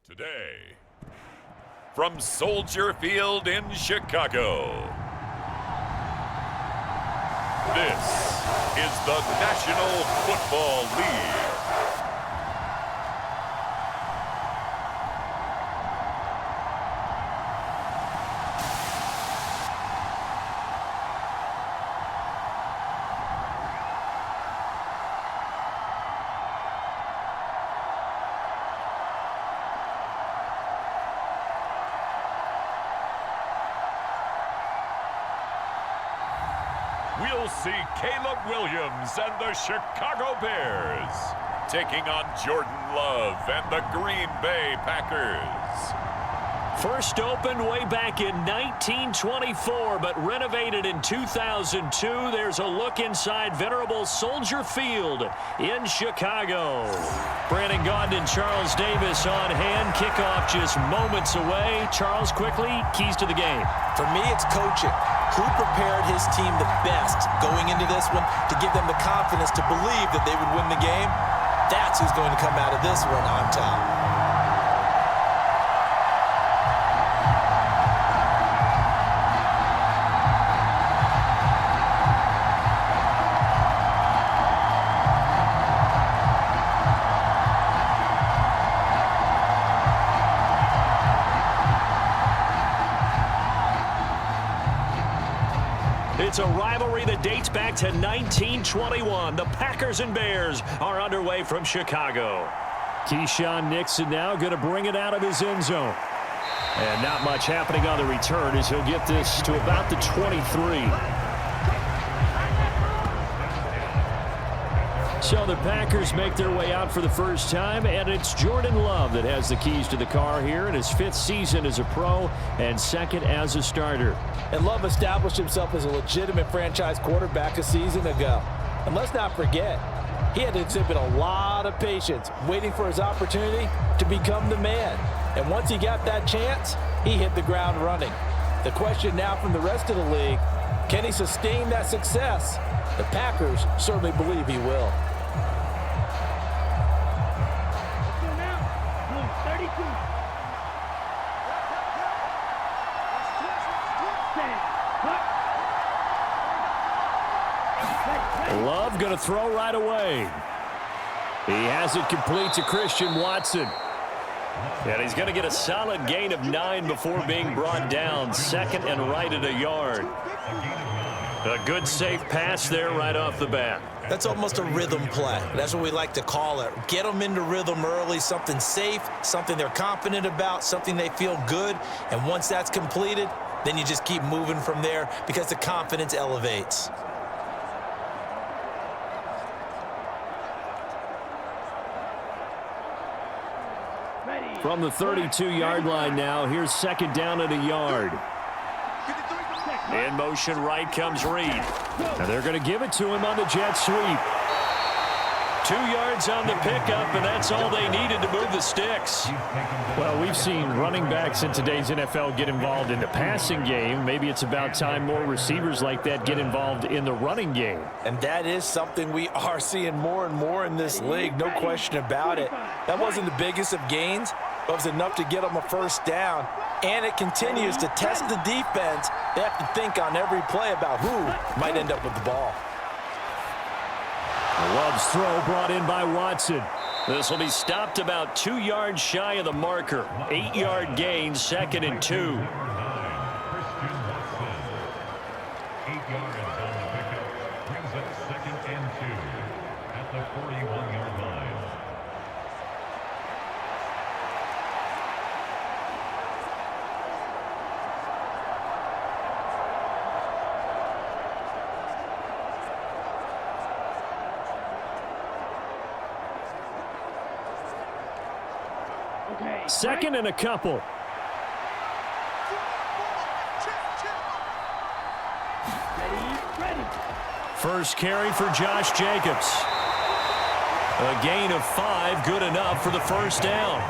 Today, from Soldier Field in Chicago, this is the National Football League. We'll see Caleb Williams and the Chicago Bears taking on Jordan Love and the Green Bay Packers. First opened way back in 1924, but renovated in 2002. There's a look inside venerable Soldier Field in Chicago. Brandon Gaudin and Charles Davis on hand. Kickoff just moments away. Charles, quickly, keys to the game. For me, it's coaching. Who prepared his team the best going into this one to give them the confidence to believe that they would win the game? That's who's going to come out of this one on top. It's a rivalry that dates back to 1921. The Packers and Bears are underway from Chicago. Keyshawn Nixon now going to bring it out of his end zone. And not much happening on the return as he'll get this to about the 23. So the Packers make their way out for the first time, and it's Jordan Love that has the keys to the car here in his 5th season as a pro and 2nd as a starter. And Love established himself as a legitimate franchise quarterback a season ago. And let's not forget, he had to exhibit a lot of patience waiting for his opportunity to become the man. And once he got that chance, he hit the ground running. The question now from the rest of the league, can he sustain that success? The Packers certainly believe he will. Love going to throw right away. He has it complete to Christian Watson. And he's going to get a solid gain of 9 before being brought down. 2nd and right at a yard. A good safe pass there right off the bat. That's almost a rhythm play. That's what we like to call it. Get them into rhythm early, something safe, something they're confident about, something they feel good. And once that's completed, then you just keep moving from there because the confidence elevates. From the 32-yard line now, here's 2nd down at a yard. In motion right comes Reed. Now they're going to give it to him on the jet sweep. 2 yards on the pickup, and that's all they needed to move the sticks. Well, we've seen running backs in today's NFL get involved in the passing game. Maybe it's about time more receivers like that get involved in the running game. And that is something we are seeing more and more in this league, no question about it. That wasn't the biggest of gains, but it was enough to get them a first down. And it continues to test the defense. They have to think on every play about who might end up with the ball. Love's throw brought in by Watson. This will be stopped about 2 yards shy of the marker. 8-yard gain, 2nd and 2. 8 yards on the pickup brings up 2nd and 2 at the 41-yard line. Okay, 2nd and a couple. First carry for Josh Jacobs. A gain of 5, good enough for the first down.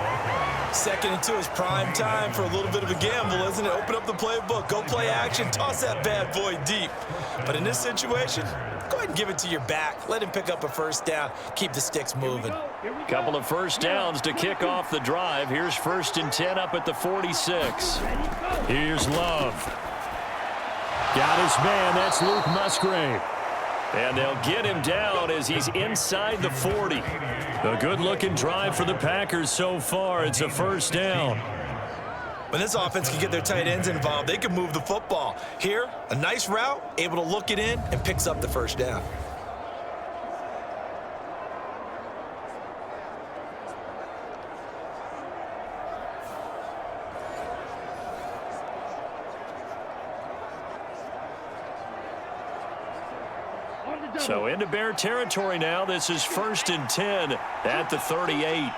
2nd and 2 is prime time for a little bit of a gamble, isn't it? Open up the playbook, go play action, toss that bad boy deep. But in this situation, go ahead ahead and give it to your back. Let him pick up a first down. Keep the sticks moving. Couple of first downs to kick off the drive. Here's 1st and 10 up at the 46. Here's Love. Got his man. That's Luke Musgrave. And they'll get him down as he's inside the 40. A good-looking drive for the Packers so far. It's a first down. When this offense can get their tight ends involved, they can move the football. Here, a nice route, able to look it in, and picks up the first down. So into Bear territory now. This is 1st and 10 at the 38.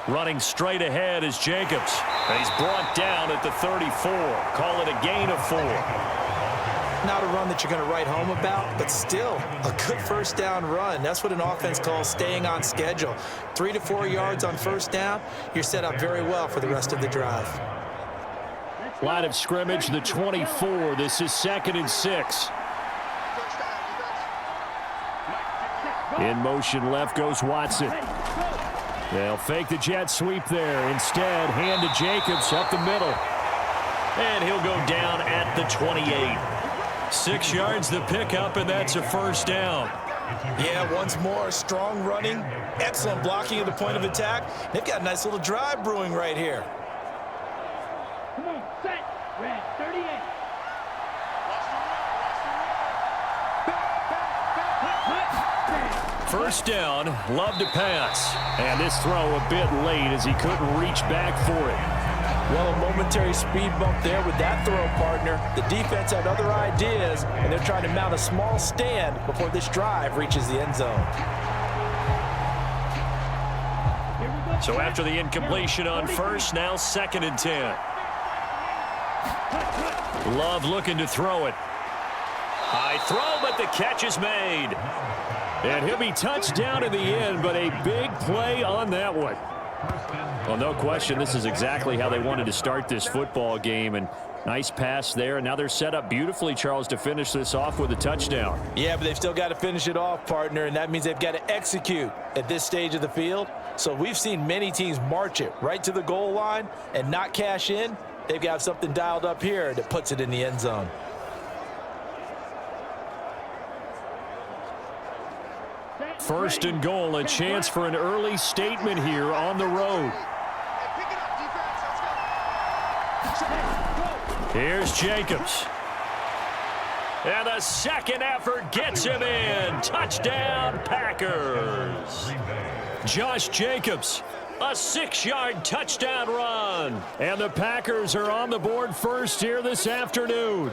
Running straight ahead is Jacobs. And he's brought down at the 34. Call it a gain of 4. Not a run that you're going to write home about, but still a good first down run. That's what an offense calls staying on schedule. 3 to 4 yards on first down. You're set up very well for the rest of the drive. Line of scrimmage, the 24. This is 2nd and 6. In motion left goes Watson. They'll fake the jet sweep there. Instead, hand to Jacobs up the middle. And he'll go down at the 28. 6 yards the pickup, and that's a first down. Yeah, once more, strong running, excellent blocking at the point of attack. They've got a nice little drive brewing right here. Come on, set, red, 38. First down, Love to pass. And this throw a bit late as he couldn't reach back for it. Well, a momentary speed bump there with that throw, partner. The defense had other ideas, and they're trying to mount a small stand before this drive reaches the end zone. So after the incompletion on first, now 2nd and 10. Love looking to throw it. High throw, but the catch is made. And he'll be touched down in the end, but a big play on that one. Well, no question, this is exactly how they wanted to start this football game. And nice pass there. And now they're set up beautifully, Charles, to finish this off with a touchdown. Yeah, but they've still got to finish it off, partner, and that means they've got to execute at this stage of the field. So we've seen many teams march it right to the goal line and not cash in. They've got something dialed up here that puts it in the end zone. First and goal, a chance for an early statement here on the road. Here's Jacobs. And the second effort gets him in. Touchdown, Packers. Josh Jacobs, a 6-yard touchdown run. And the Packers are on the board first here this afternoon.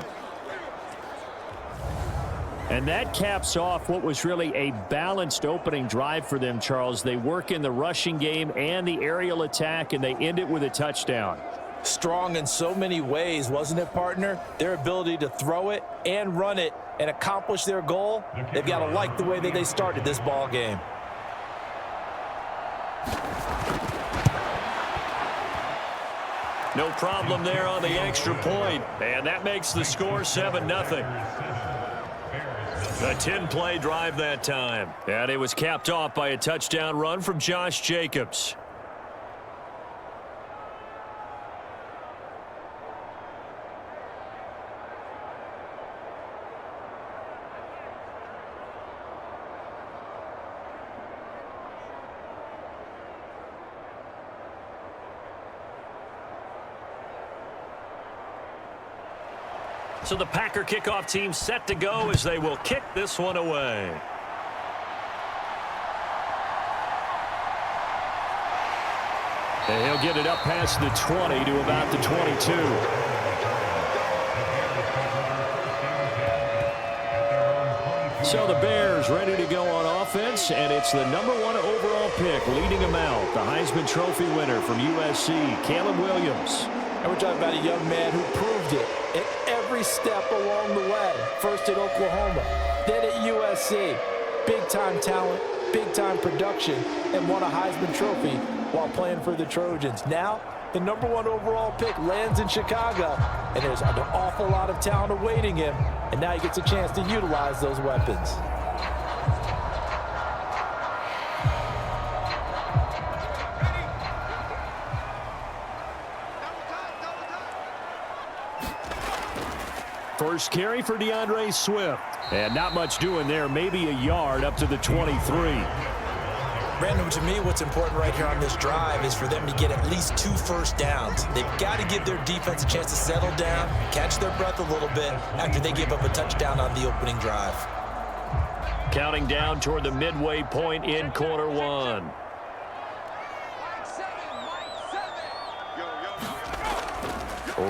And that caps off what was really a balanced opening drive for them, Charles. They work in the rushing game and the aerial attack, and they end it with a touchdown. Strong in so many ways, wasn't it, partner? Their ability to throw it and run it and accomplish their goal, they've got to like the way that they started this ball game. No problem there on the extra point, and that makes the score 7-0. A 10-play drive that time. And it was capped off by a touchdown run from Josh Jacobs. So the Packer kickoff team set to go as they will kick this one away. And he'll get it up past the 20 to about the 22. So the Bears ready to go on offense, and it's the #1 overall pick leading them out, the Heisman Trophy winner from USC, Caleb Williams. And we're talking about a young man who proved it at every step along the way. First at Oklahoma, then at USC. Big-time talent, big-time production, and won a Heisman Trophy while playing for the Trojans. Now, the #1 overall pick lands in Chicago, and there's an awful lot of talent awaiting him and now he gets a chance to utilize those weapons. First carry for DeAndre Swift. And not much doing there, maybe a yard up to the 23. Brandon, to me, what's important right here on this drive is for them to get at least 2 first downs. They've got to give their defense a chance to settle down, catch their breath a little bit after they give up a touchdown on the opening drive. Counting down toward the midway point in quarter one.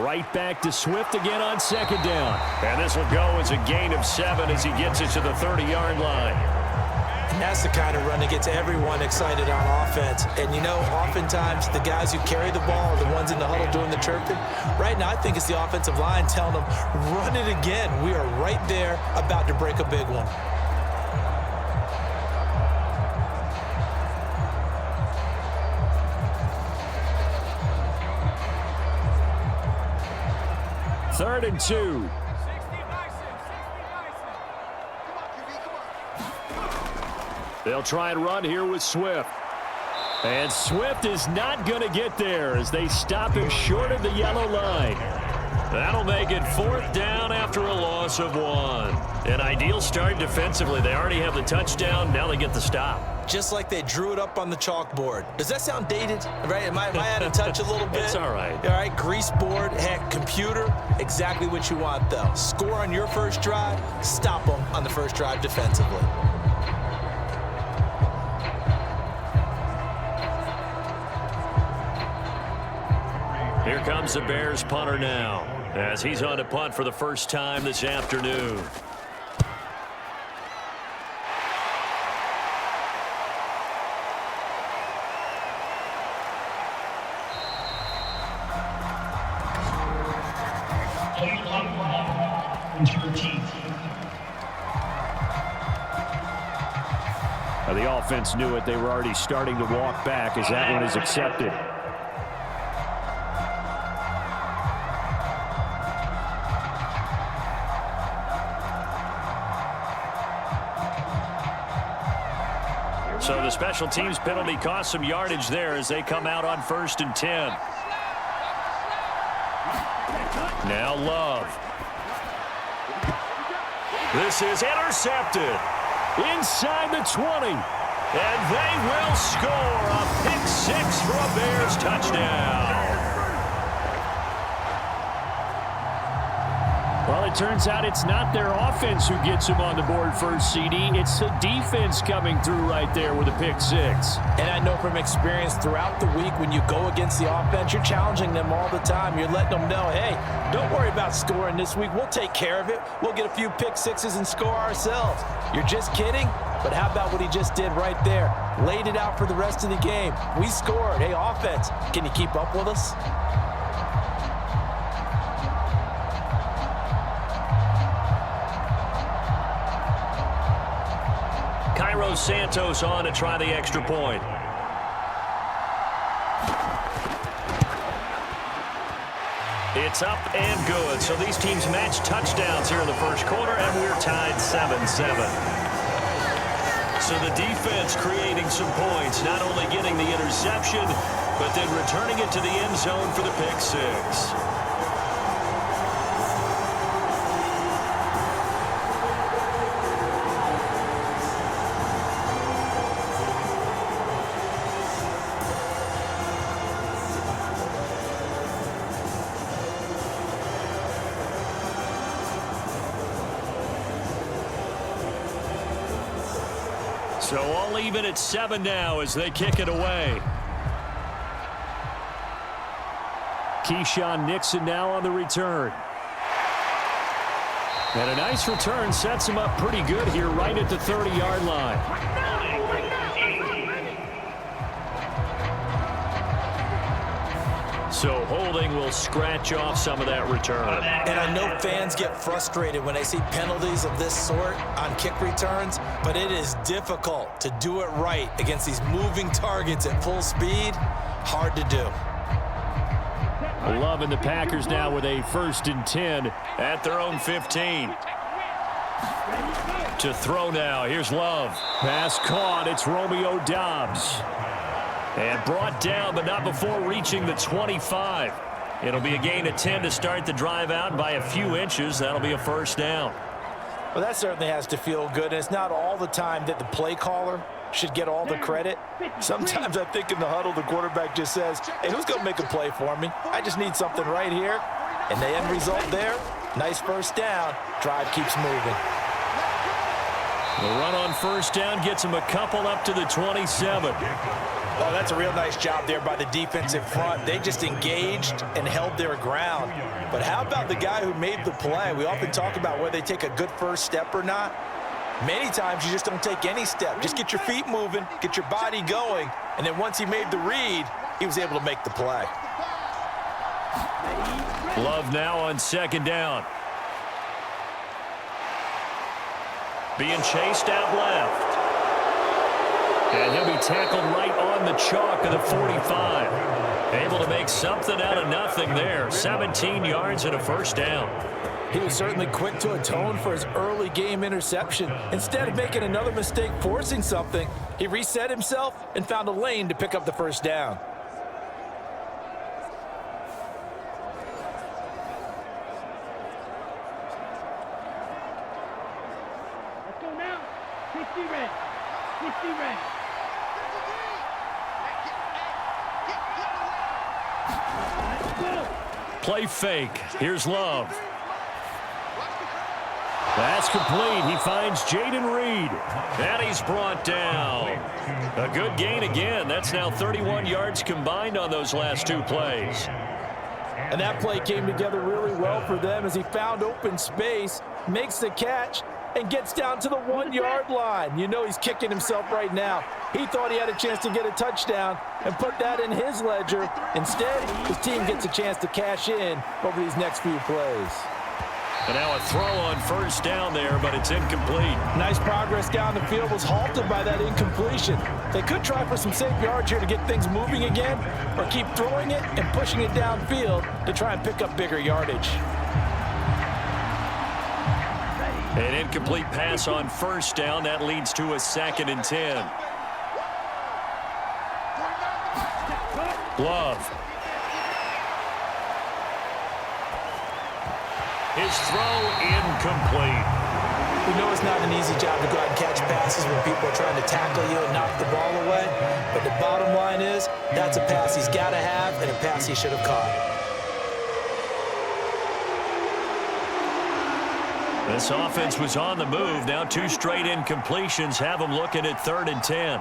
Right back to Swift again on second down. And this will go as a gain of 7 as he gets it to the 30-yard line. And that's the kind of run that gets everyone excited on offense. And, you know, oftentimes the guys who carry the ball are the ones in the huddle doing the chirping. Right now, I think it's the offensive line telling them, run it again. We are right there about to break a big one. Third and 2. They'll try and run here with Swift. And Swift is not going to get there as they stop him short of the yellow line. That'll make it 4th down after a loss of 1. An ideal start defensively. They already have the touchdown. Now they get the stop. Just like they drew it up on the chalkboard. Does that sound dated? Right? Am I out of touch a little bit? It's all right. All right, grease board, heck, computer, exactly what you want, though. Score on your first drive, stop them on the first drive defensively. Here comes the Bears punter now, as he's on to punt for the first time this afternoon. The offense knew it. They were already starting to walk back as that one is accepted. So the special teams penalty cost some yardage there as they come out on 1st and 10. Now Love. This is intercepted inside the 20. And they will score a pick 6 for a Bears touchdown. Well, it turns out it's not their offense who gets them on the board first, CD. It's the defense coming through right there with a pick 6. And I know from experience throughout the week when you go against the offense, you're challenging them all the time. You're letting them know, hey, don't worry about scoring this week. We'll take care of it. We'll get a few pick 6s and score ourselves. You're just kidding? But how about what he just did right there? Laid it out for the rest of the game. We scored. Hey, offense, can you keep up with us? Santos on to try the extra point. It's up and good. So these teams match touchdowns here in the first quarter, and we're tied 7-7. So the defense creating some points, not only getting the interception, but then returning it to the end zone for the pick 6. So all even at 7 now as they kick it away. Keyshawn Nixon now on the return. And a nice return sets him up pretty good here right at the 30-yard line. So holding will scratch off some of that return. And I know fans get frustrated when they see penalties of this sort on kick returns, but it is difficult to do it right against these moving targets at full speed. Hard to do. Loving the Packers now with a 1st and 10 at their own 15. To throw now, here's Love. Pass caught, it's Romeo Doubs. And brought down, but not before reaching the 25. It'll be a gain of 10 to start the drive out by a few inches. That'll be a first down. Well, that certainly has to feel good, and it's not all the time that the play caller should get all the credit. Sometimes I think in the huddle, the quarterback just says, hey, who's going to make a play for me? I just need something right here. And the end result there, nice first down. Drive keeps moving. The run on first down gets him a couple up to the 27. Oh, that's a real nice job there by the defensive front. They just engaged and held their ground. But how about the guy who made the play? We often talk about whether they take a good first step or not. Many times you just don't take any step. Just get your feet moving, get your body going, and then once he made the read, he was able to make the play. Love now on second down. Being chased out left. And he'll be tackled right on the chalk of the 45. Able to make something out of nothing there. 17 yards and a first down. He was certainly quick to atone for his early game interception. Instead of making another mistake forcing something, he reset himself and found a lane to pick up the first down. Let's go now. 60 red. 60 red. Let's go. Play fake. Here's Love. That's complete. He finds Jaden Reed. And he's brought down. A good gain again. That's now 31 yards combined on those last two plays. And that play came together really well for them as he found open space, makes the catch, and gets down to the 1 yard line. You know he's kicking himself right now. He thought he had a chance to get a touchdown and put that in his ledger. Instead, his team gets a chance to cash in over these next few plays. And now a throw on first down there, but it's incomplete. Nice progress down the field was halted by that incompletion. They could try for some safe yards here to get things moving again, or keep throwing it and pushing it downfield to try and pick up bigger yardage. An incomplete pass on first down. That leads to a 2nd and 10. Love. His throw incomplete. We know it's not an easy job to go out and catch passes when people are trying to tackle you and knock the ball away. But the bottom line is, that's a pass he's got to have and a pass he should have caught. This offense was on the move. Now 2 straight incompletions have them looking at 3rd and 10.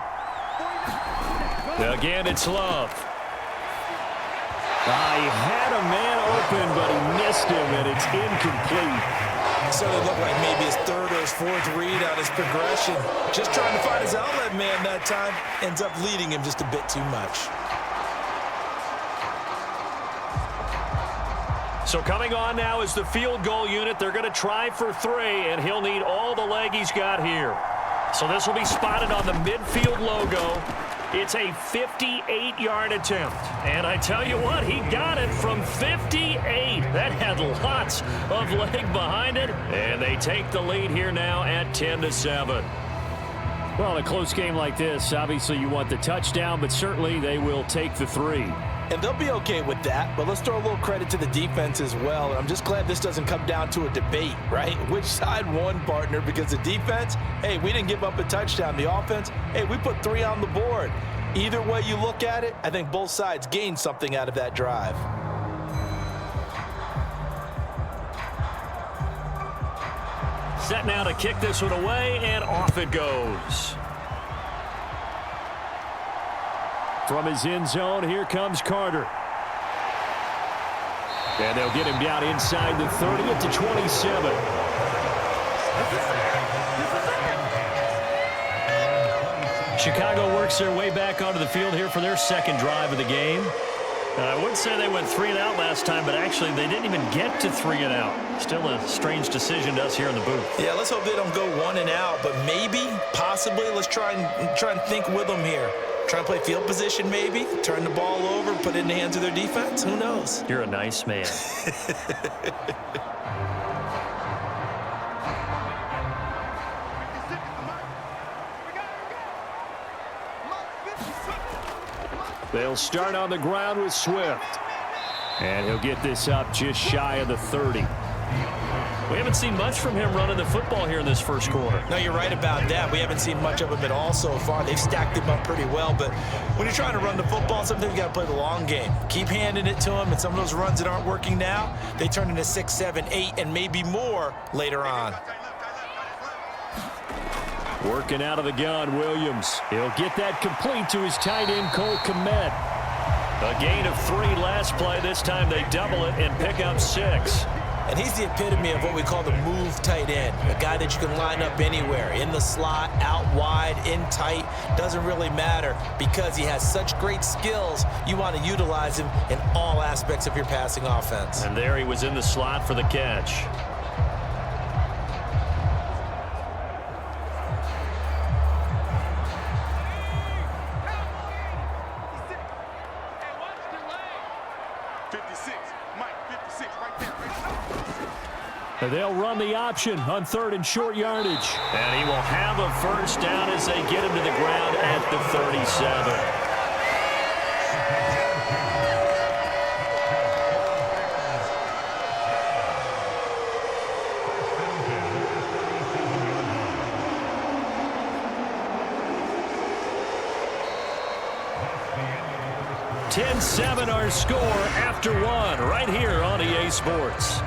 Again, it's Love. He had a man open, but he missed him, and it's incomplete. So it looked like maybe his 3rd or his 4th read on his progression. Just trying to find his outlet man that time. Ends up leading him just a bit too much. So coming on now is the field goal unit. They're going to try for 3, and he'll need all the leg he's got here. So this will be spotted on the midfield logo. It's a 58-yard attempt. And I tell you what, he got it from 58. That had lots of leg behind it. And they take the lead here now at 10-7. Well, in a close game like this, obviously you want the touchdown, but certainly they will take the 3. And they'll be okay with that, but let's throw a little credit to the defense as well. And I'm just glad this doesn't come down to a debate, right? Which side won, partner? Because the defense, hey, we didn't give up a touchdown. The offense, hey, we put 3 on the board. Either way you look at it, I think both sides gained something out of that drive. Set now to kick this one away, and off it goes. From his end zone, here comes Carter. And they'll get him down inside the 30 at the 27. Chicago works their way back onto the field here for their 2nd drive of the game. I wouldn't say they went 3 and out last time, but actually they didn't even get to 3 and out. Still a strange decision to us here in the booth. Yeah, let's hope they don't go 1 and out, but maybe, possibly, let's try and think with them here. Try and play field position maybe, turn the ball over, put it in the hands of their defense. Who knows? You're a nice man. They'll start on the ground with Swift. And he'll get this up just shy of the 30. We haven't seen much from him running the football here in this first quarter. No, you're right about that. We haven't seen much of him at all so far. They've stacked him up pretty well, but when you're trying to run the football, sometimes you got to play the long game. Keep handing it to him, and some of those runs that aren't working now, they turn into 6, 7, 8, and maybe more later on. Working out of the gun, Williams. He'll get that complete to his tight end, Cole Kmet. A gain of 3 last play. This time they double it and pick up 6. And he's the epitome of what we call the move tight end, a guy that you can line up anywhere, in the slot, out wide, in tight, doesn't really matter because he has such great skills. You want to utilize him in all aspects of your passing offense. And there he was in the slot for the catch. They'll run the option on 3rd and short yardage. And he will have a first down as they get him to the ground at the 37. (10-7) our score after 1 right here on EA Sports.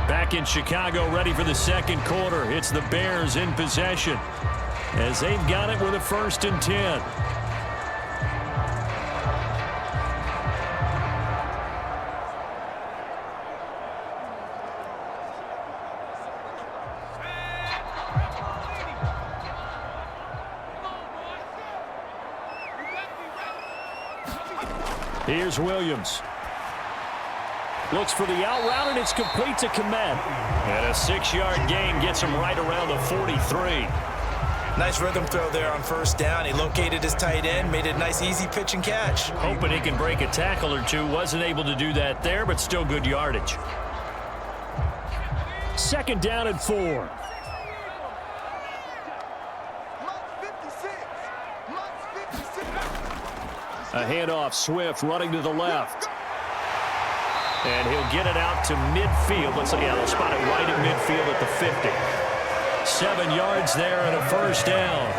Back in Chicago, ready for the second quarter. It's the Bears in possession as they've got it with a 1st and 10. Here's Williams. Looks for the out route, and it's complete to Kmet. And a 6-yard gain gets him right around the 43. Nice rhythm throw there on 1st down. He located his tight end, made it a nice, easy pitch and catch. Hoping he can break a tackle or two. Wasn't able to do that there, but still good yardage. 2nd down and 4. A handoff, Swift running to the left. And he'll get it out to midfield. Let's see, yeah, they'll spot it right at midfield at the 50. 7 yards there and a 1st down.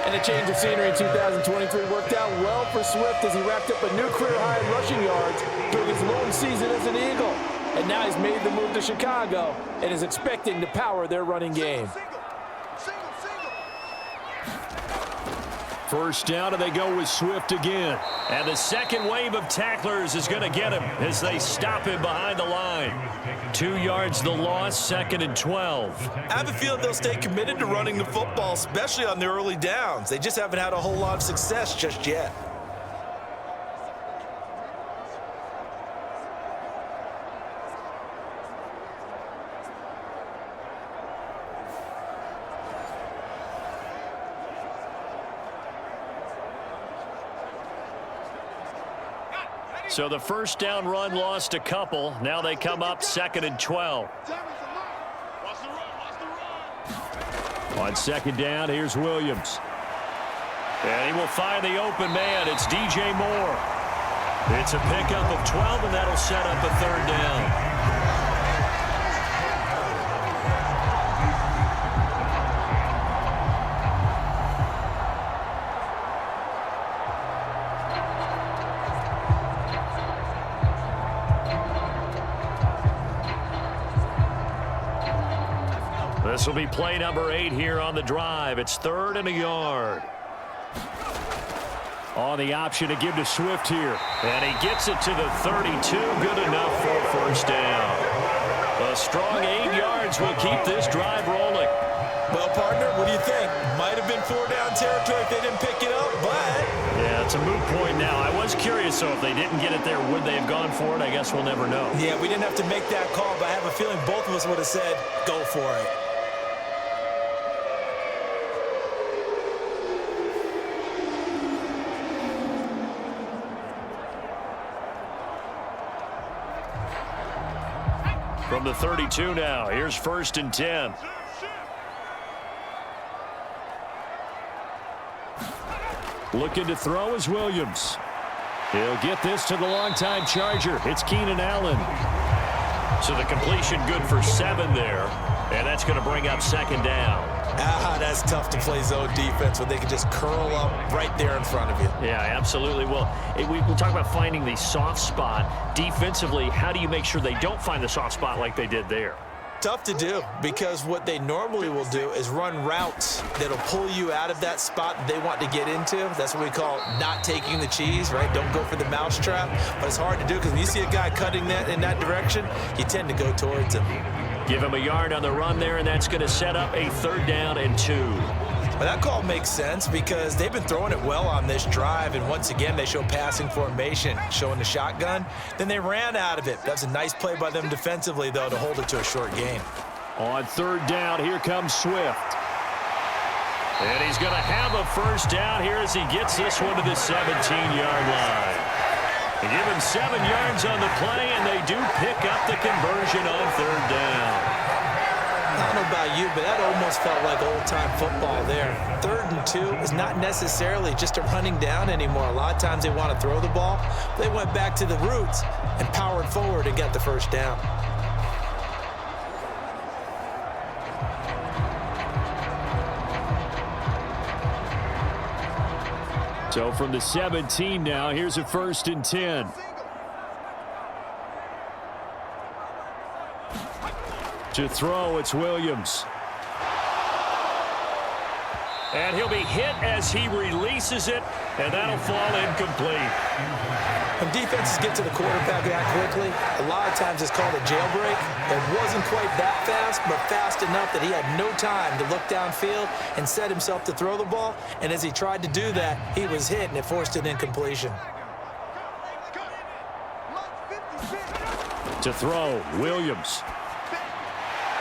And a change of scenery in 2023 worked out well for Swift as he racked up a new career high in rushing yards during his lone season as an Eagle. And now he's made the move to Chicago and is expecting to power their running game. 1st down, and they go with Swift again. And the second wave of tacklers is going to get him as they stop him behind the line. 2 yards the loss, 2nd and 12. I have a feeling they'll stay committed to running the football, especially on the early downs. They just haven't had a whole lot of success just yet. So the 1st down run lost a couple. Now they come up 2nd and 12. On 2nd down, here's Williams. And he will find the open man. It's DJ Moore. It's a pickup of 12, and that'll set up a 3rd down. This will be play number 8 here on the drive. It's 3rd and a yard. On the option to give to Swift here. And he gets it to the 32. Good enough for a 1st down. A strong 8 yards will keep this drive rolling. Well, partner, what do you think? Might have been 4-down territory if they didn't pick it up, but... Yeah, it's a moot point now. I was curious, so if they didn't get it there, would they have gone for it? I guess we'll never know. Yeah, we didn't have to make that call, but I have a feeling both of us would have said, go for it. From the 32 now, here's 1st and 10. Looking to throw is Williams. He'll get this to the longtime Charger. It's Keenan Allen. So the completion good for 7 there, and that's going to bring up 2nd down. That's tough to play zone defense when they can just curl up right there in front of you. Yeah, absolutely. Well, we talk about finding the soft spot. Defensively, how do you make sure they don't find the soft spot like they did there? Tough to do, because what they normally will do is run routes that'll pull you out of that spot that they want to get into. That's what we call not taking the cheese, right? Don't go for the mousetrap. But it's hard to do because when you see a guy cutting that in that direction, you tend to go towards him. Give him a yard on the run there, and that's going to set up a 3rd down and 2. Well, that call makes sense because they've been throwing it well on this drive, and once again, they show passing formation, showing the shotgun. Then they ran out of it. That's a nice play by them defensively, though, to hold it to a short game. On 3rd down, here comes Swift. And he's going to have a 1st down here as he gets this one to the 17-yard line. They give him 7 yards on the play, and they do pick up the conversion on 3rd down. I don't know about you, but that almost felt like old-time football there. 3rd and 2 is not necessarily just a running down anymore. A lot of times they want to throw the ball. They went back to the roots and powered forward and got the 1st down. So from the 17 now, here's a 1st and 10. To throw, it's Williams. And he'll be hit as he releases it, and that'll fall incomplete. When defenses get to the quarterback that quickly, a lot of times it's called a jailbreak. It wasn't quite that fast, but fast enough that he had no time to look downfield and set himself to throw the ball. And as he tried to do that, he was hit, and it forced an incompletion. To throw, Williams.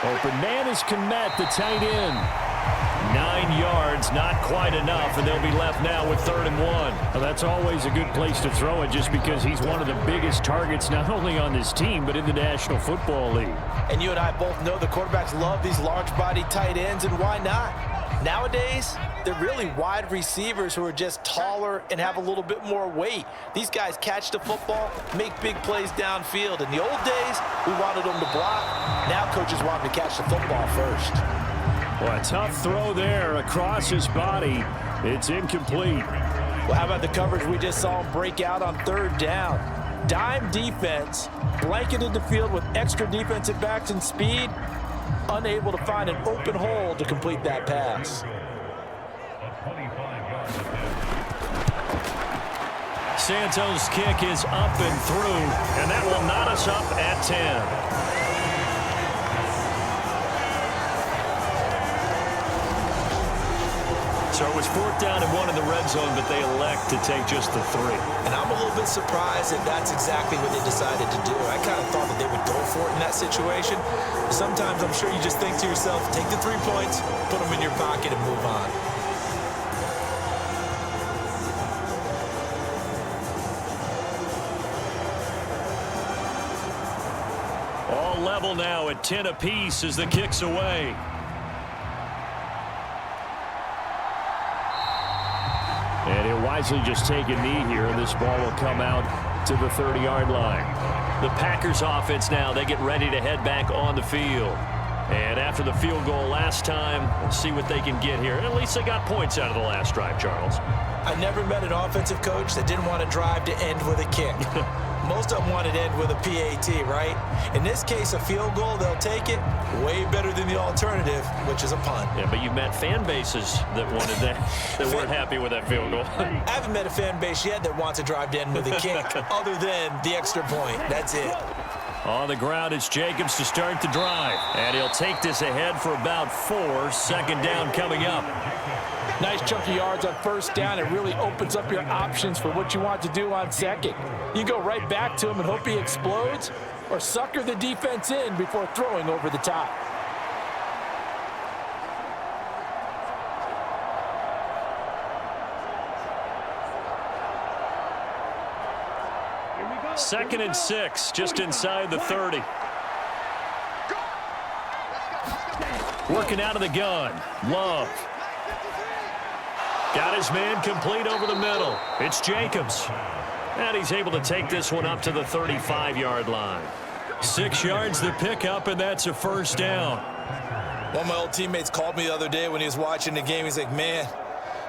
Open man is Kmet, the tight end. 9 yards, not quite enough, and they'll be left now with 3rd and 1. Well, that's always a good place to throw it just because he's one of the biggest targets not only on this team but in the National Football League. And you and I both know the quarterbacks love these large-body tight ends, and why not? Nowadays, they're really wide receivers who are just taller and have a little bit more weight. These guys catch the football, make big plays downfield. In the old days, we wanted them to block. Now coaches want them to catch the football first. Well, a tough throw there across his body. It's incomplete. Well, how about the coverage we just saw him break out on 3rd down? Dime defense, blanketed the field with extra defensive backs and speed, unable to find an open hole to complete that pass. Santos' kick is up and through, and that will knot us up at 10. So it was 4th down and 1 in the red zone, but they elect to take just the 3. And I'm a little bit surprised that that's exactly what they decided to do. I kind of thought that they would go for it in that situation. Sometimes I'm sure you just think to yourself, take the 3 points, put them in your pocket, and move on. All level now at 10 apiece as the kick's away. And he'll wisely just take a knee here, and this ball will come out to the 30-yard line. The Packers offense now, they get ready to head back on the field. And after the field goal last time, we'll see what they can get here. At least they got points out of the last drive, Charles. I never met an offensive coach that didn't want to drive to end with a kick. Most of them wanted to end with a PAT, right? In this case, a field goal, they'll take it. Way better than the alternative, which is a punt. Yeah, but you've met fan bases that wanted that, that weren't happy with that field goal. I haven't met a fan base yet that wants to drive to end with a kick, other than the extra point. That's it. On the ground, it's Jacobs to start the drive. And he'll take this ahead for about 4. 2nd down coming up. Nice chunk of yards on 1st down. It really opens up your options for what you want to do on 2nd. You go right back to him and hope he explodes, or sucker the defense in before throwing over the top. Here we go. 2nd and 6, just inside the 30. Working out of the gun. Love. Got his man complete over the middle. It's Jacobs. And he's able to take this one up to the 35-yard line. 6 yards the pickup, and that's a first down. One of my old teammates called me the other day when he was watching the game. He's like, man,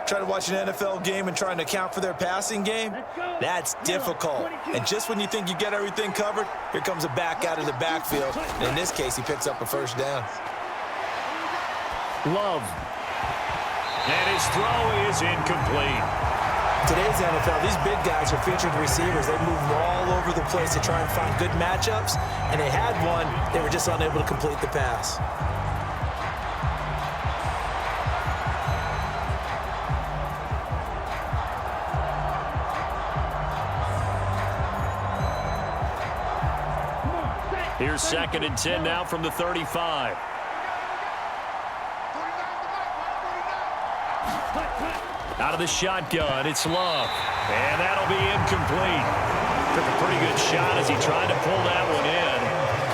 trying to watch an NFL game and trying to account for their passing game, that's difficult. And just when you think you get everything covered, here comes a back out of the backfield. And in this case, he picks up a first down. Love. And his throw is incomplete. Today's NFL, these big guys are featured receivers. They move all over the place to try and find good matchups. And they had one. They were just unable to complete the pass. Here's 2nd and 10 now from the 35. Out of the shotgun, it's Love. And that'll be incomplete. Took a pretty good shot as he tried to pull that one in.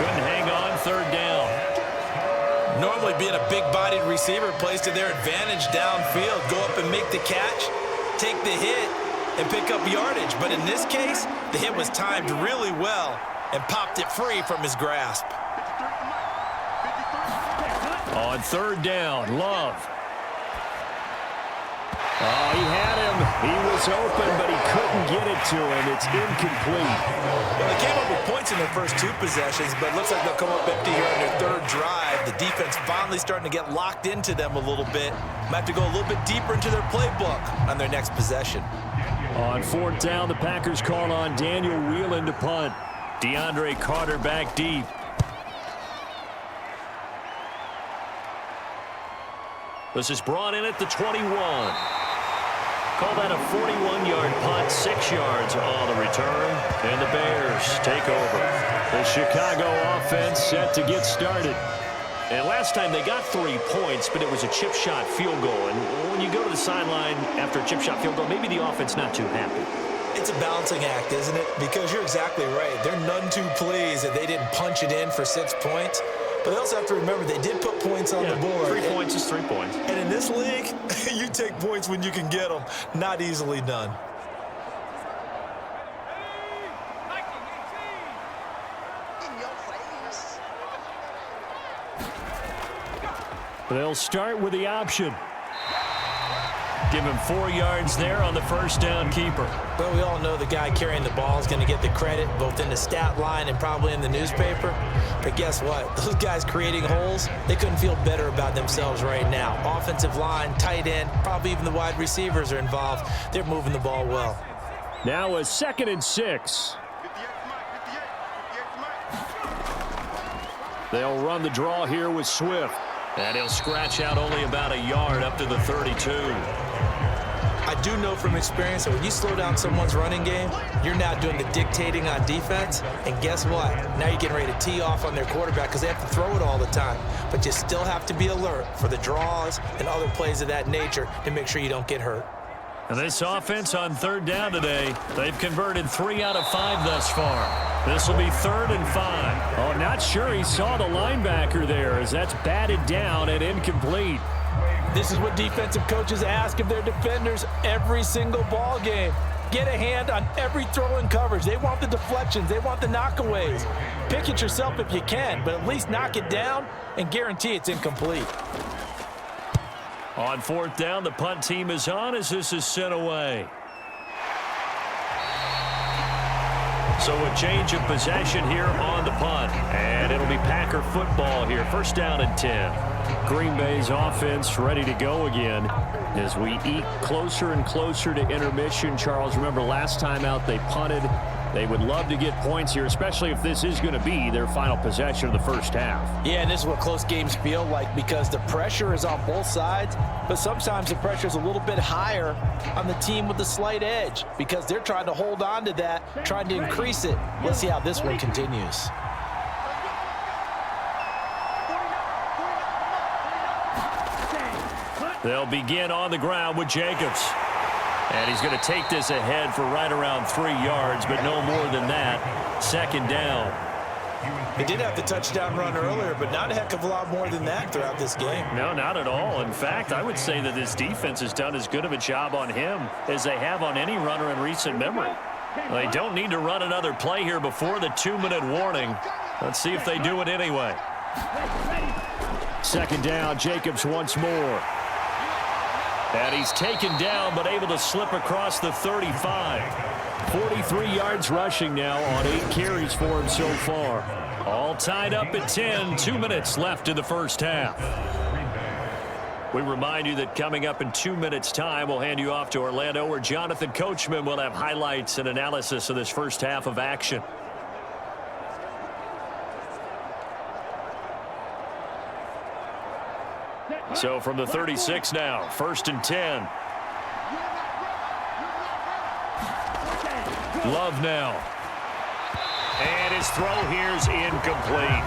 Couldn't hang on, 3rd down. Normally being a big-bodied receiver plays to their advantage downfield. Go up and make the catch, take the hit, and pick up yardage. But in this case, the hit was timed really well and popped it free from his grasp. On 3rd down, Love. Oh, he had him. He was open, but he couldn't get it to him. It's incomplete. Well, they came up with points in their first 2 possessions, but it looks like they'll come up empty here on their 3rd drive. The defense finally starting to get locked into them a little bit. Might have to go a little bit deeper into their playbook on their next possession. On 4th down, the Packers call on Daniel Whelan to punt. DeAndre Carter back deep. This is brought in at the 21. Call that a 41-yard punt, 6 yards on the return, and the Bears take over. The Chicago offense set to get started. And last time they got 3 points, but it was a chip shot field goal. And when you go to the sideline after a chip shot field goal, maybe the offense not too happy. It's a balancing act, isn't it? Because you're exactly right. They're none too pleased that they didn't punch it in for 6 points. But they also have to remember they did put points on the board. 3 points is 3 points. And in this league, you take points when you can get them. Not easily done. They'll start with the option. Give him 4 yards there on the first down keeper. Well, we all know the guy carrying the ball is going to get the credit, both in the stat line and probably in the newspaper. But guess what? Those guys creating holes, they couldn't feel better about themselves right now. Offensive line, tight end, probably even the wide receivers are involved. They're moving the ball well. Now a 2nd and 6. They'll run the draw here with Swift. And he'll scratch out only about a yard up to the 32. I do know from experience that when you slow down someone's running game, you're now doing the dictating on defense. And guess what? Now you're getting ready to tee off on their quarterback because they have to throw it all the time. But you still have to be alert for the draws and other plays of that nature to make sure you don't get hurt. And this offense on 3rd down today, they've converted 3 out of 5 thus far. This will be 3rd and 5. Oh, not sure he saw the linebacker there as that's batted down and incomplete. This is what defensive coaches ask of their defenders every single ball game. Get a hand on every throw in coverage. They want the deflections. They want the knockaways. Pick it yourself if you can, but at least knock it down and guarantee it's incomplete. On 4th down, the punt team is on as this is sent away. So a change of possession here on the punt. And it'll be Packer football here. 1st down and 10. Green Bay's offense ready to go again as we eke closer and closer to intermission. Charles, remember last time out they punted. They would love to get points here, especially if this is going to be their final possession of the first half. Yeah, and this is what close games feel like because the pressure is on both sides, but sometimes the pressure is a little bit higher on the team with the slight edge because they're trying to hold on to that, trying to increase it. Let's see how this one continues. They'll begin on the ground with Jacobs. And he's going to take this ahead for right around 3 yards, but no more than that. 2nd down. He did have the touchdown run earlier, but not a heck of a lot more than that throughout this game. No, not at all. In fact, I would say that this defense has done as good of a job on him as they have on any runner in recent memory. They don't need to run another play here before the 2-minute warning. Let's see if they do it anyway. Second down, Jacobs once more. And he's taken down but able to slip across the 35. 43 yards rushing now on 8 carries for him so far. All tied up at 10, 2 minutes left in the first half. We remind you that coming up in 2 minutes' time, we'll hand you off to Orlando, where Jonathan Coachman will have highlights and analysis of this first half of action. So from the 36 now, 1st and 10. Love now. And his throw here's incomplete.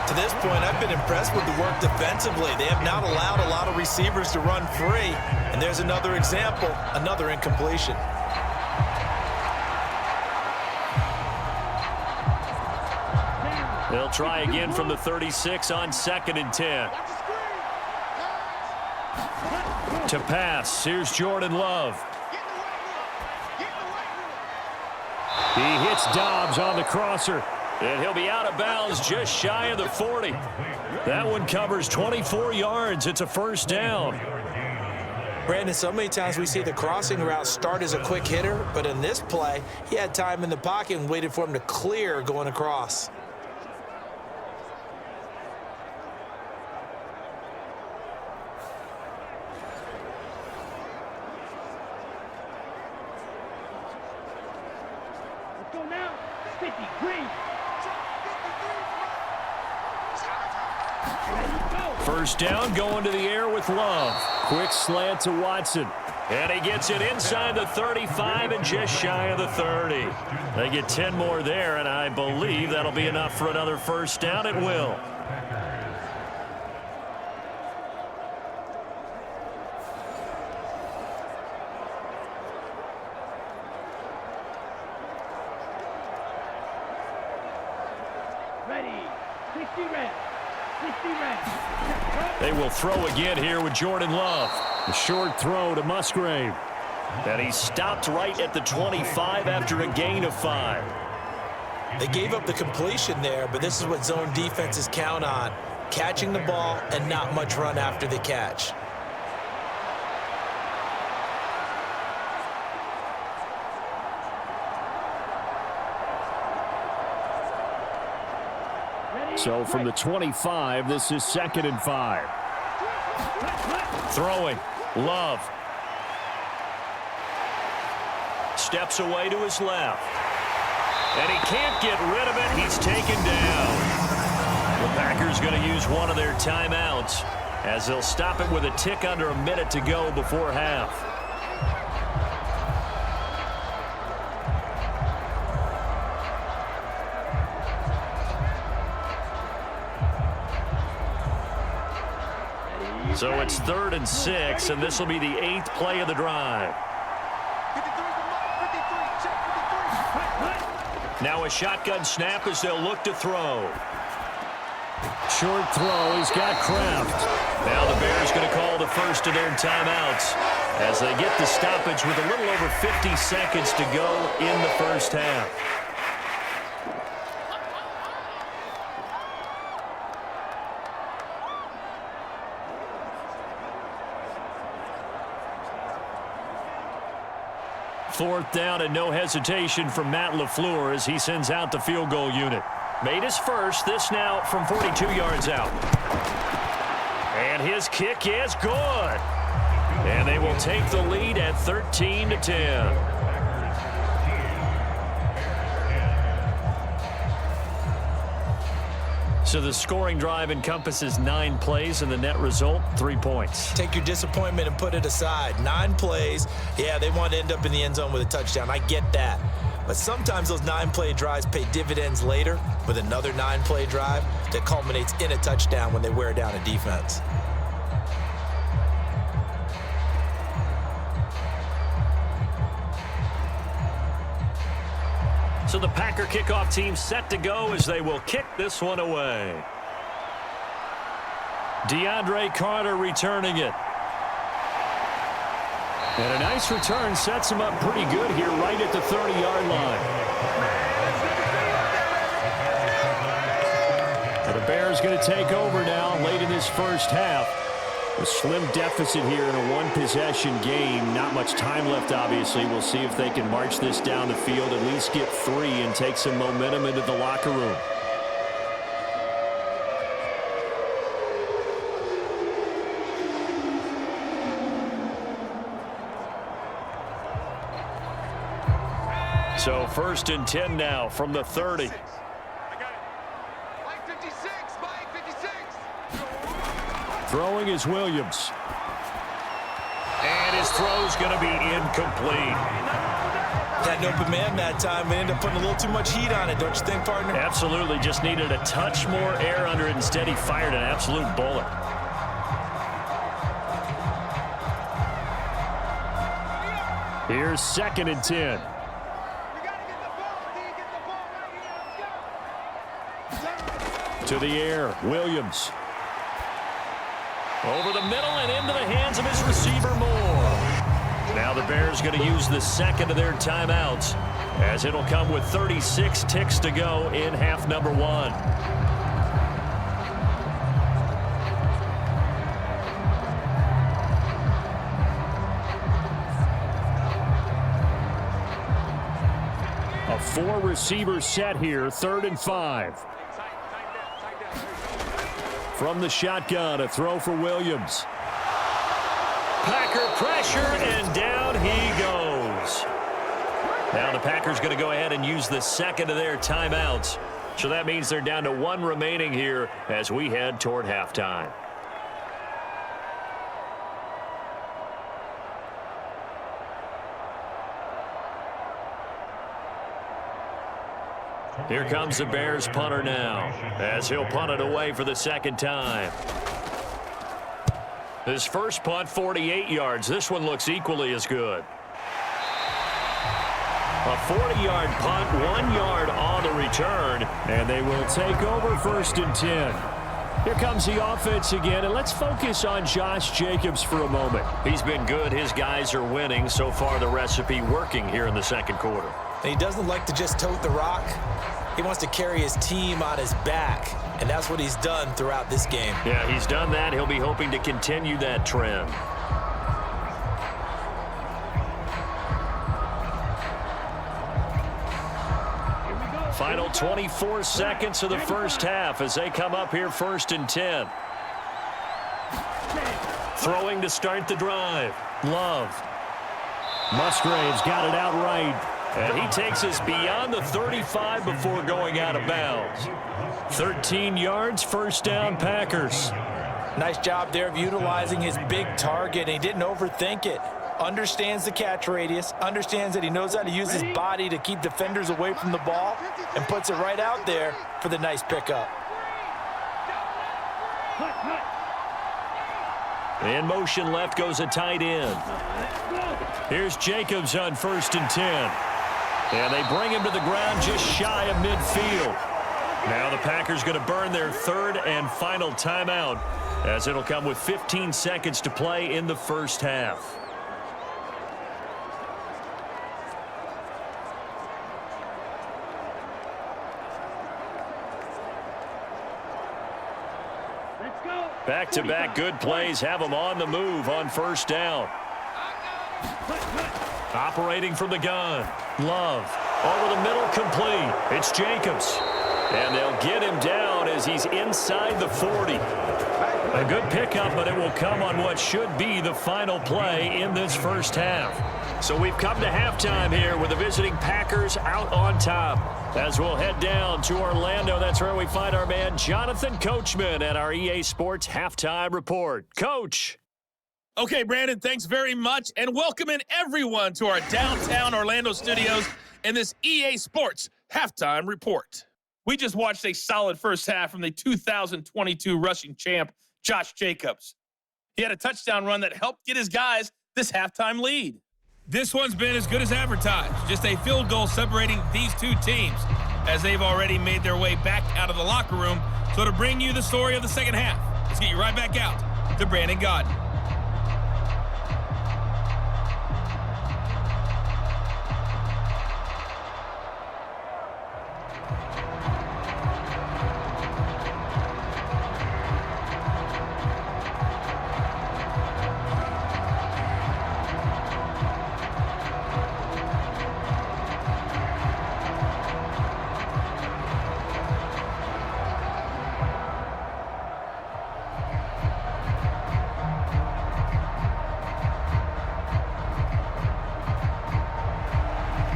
To this point, I've been impressed with the work defensively. They have not allowed a lot of receivers to run free. And there's another example, another incompletion. They'll try again from the 36 on 2nd and 10. To pass, here's Jordan Love. He hits Dobbs on the crosser. And he'll be out of bounds just shy of the 40. That one covers 24 yards. It's a first down. Brandon, so many times we see the crossing route start as a quick hitter, but in this play, he had time in the pocket and waited for him to clear going across. Let's go now. 50, green. First down, going to the air with Love. Quick slant to Watson. And he gets it inside the 35 and just shy of the 30. They get 10 more there, and I believe that'll be enough for another first down. It will. Ready. 60 red. 60 red. They will throw again here with Jordan Love. A short throw to Musgrave. And he stopped right at the 25 after a gain of 5. They gave up the completion there, but this is what zone defenses count on. Catching the ball and not much run after the catch. So from the 25, this is 2nd and 5. Throwing. Love. Steps away to his left. And he can't get rid of it. He's taken down. The Packers going to use one of their timeouts as they'll stop it with a tick under a minute to go before half. So it's 3rd and 6, and this will be the 8th play of the drive. Now a shotgun snap as they'll look to throw. Short throw. He's got Kraft. Now the Bears going to call the first of their timeouts as they get the stoppage with a little over 50 seconds to go in the first half. Fourth down and no hesitation from Matt LaFleur as he sends out the field goal unit. Made his first, this now from 42 yards out. And his kick is good. And they will take the lead at 13-10. So the scoring drive encompasses 9 plays, and the net result, 3 points. Take your disappointment and put it aside. 9 plays. Yeah, they want to end up in the end zone with a touchdown. I get that. But sometimes those 9-play drives pay dividends later with another 9-play drive that culminates in a touchdown when they wear down a defense. So the Packer kickoff team set to go as they will kick this one away. DeAndre Carter returning it. And a nice return sets him up pretty good here right at the 30-yard line. And the Bears going to take over now late in this first half. A slim deficit here in a one-possession game. Not much time left, obviously. We'll see if they can march this down the field, at least get 3 and take some momentum into the locker room. So 1st and 10 now from the 30. Throwing is Williams. And his throw's going to be incomplete. Had an open man that time and ended up putting a little too much heat on it, don't you think, partner? Absolutely. Just needed a touch more air under it. Instead, he fired an absolute bullet. Here's 2nd and 10. To the air, Williams. Over the middle and into the hands of his receiver, Moore. Now the Bears going to use the second of their timeouts, as it'll come with 36 ticks to go in half number 1. A 4-receiver set here, 3rd and 5. From the shotgun, a throw for Williams. Packer pressure, and down he goes. Now the Packers going to go ahead and use the second of their timeouts. So that means they're down to 1 remaining here as we head toward halftime. Here comes the Bears punter now, as he'll punt it away for the 2nd time. His first punt, 48 yards. This one looks equally as good. A 40-yard punt, 1 yard on the return, and they will take over 1st and 10. Here comes the offense again, and let's focus on Josh Jacobs for a moment. He's been good. His guys are winning. So far, the recipe working here in the 2nd quarter. And he doesn't like to just tote the rock. He wants to carry his team on his back, and that's what he's done throughout this game. Yeah, he's done that. He'll be hoping to continue that trend. Final 24 seconds of the first half as they come up here 1st and 10. Throwing to start the drive. Love. Musgrave's got it outright. And he takes us beyond the 35 before going out of bounds. 13 yards, 1st down, Packers. Nice job there of utilizing his big target. He didn't overthink it. Understands the catch radius, understands that he knows how to use his body to keep defenders away from the ball, and puts it right out there for the nice pickup. In motion left goes a tight end. Here's Jacobs on 1st and 10. And they bring him to the ground just shy of midfield. Now the Packers going to burn their 3rd and final timeout, as it'll come with 15 seconds to play in the first half. Back-to-back good plays have them on the move on 1st down. Operating from the gun. Love. Over the middle, complete. It's Jacobs. And they'll get him down as he's inside the 40. A good pickup, but it will come on what should be the final play in this first half. So we've come to halftime here with the visiting Packers out on top. As we'll head down to Orlando, that's where we find our man Jonathan Coachman at our EA Sports Halftime Report. Coach. Okay, Brandon, thanks very much, and welcome in everyone to our downtown Orlando studios in this EA Sports Halftime Report. We just watched a solid first half from the 2022 rushing champ, Josh Jacobs. He had a touchdown run that helped get his guys this halftime lead. This one's been as good as advertised. Just a field goal separating these two teams as they've already made their way back out of the locker room. So to bring you the story of the second half, let's get you right back out to Brandon Gaudin.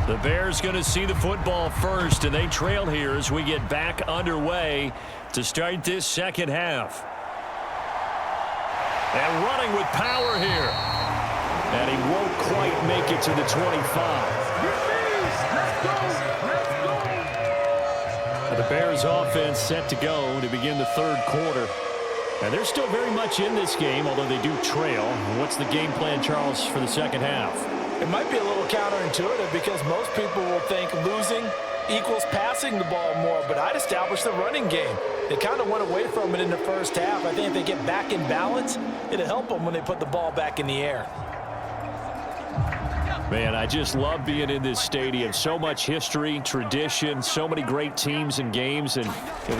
The Bears going to see the football first, and they trail here as we get back underway to start this second half. And running with power here. And he won't quite make it to the 25. The Bears offense set to go to begin the third quarter. And they're still very much in this game, although they do trail. What's the game plan, Charles, for the second half? It might be a little counterintuitive because most people will think losing equals passing the ball more, but I'd establish the running game. They kind of went away from it in the first half. I think if they get back in balance, it'll help them when they put the ball back in the air. Man, I just love being in this stadium. So much history, tradition, so many great teams and games, and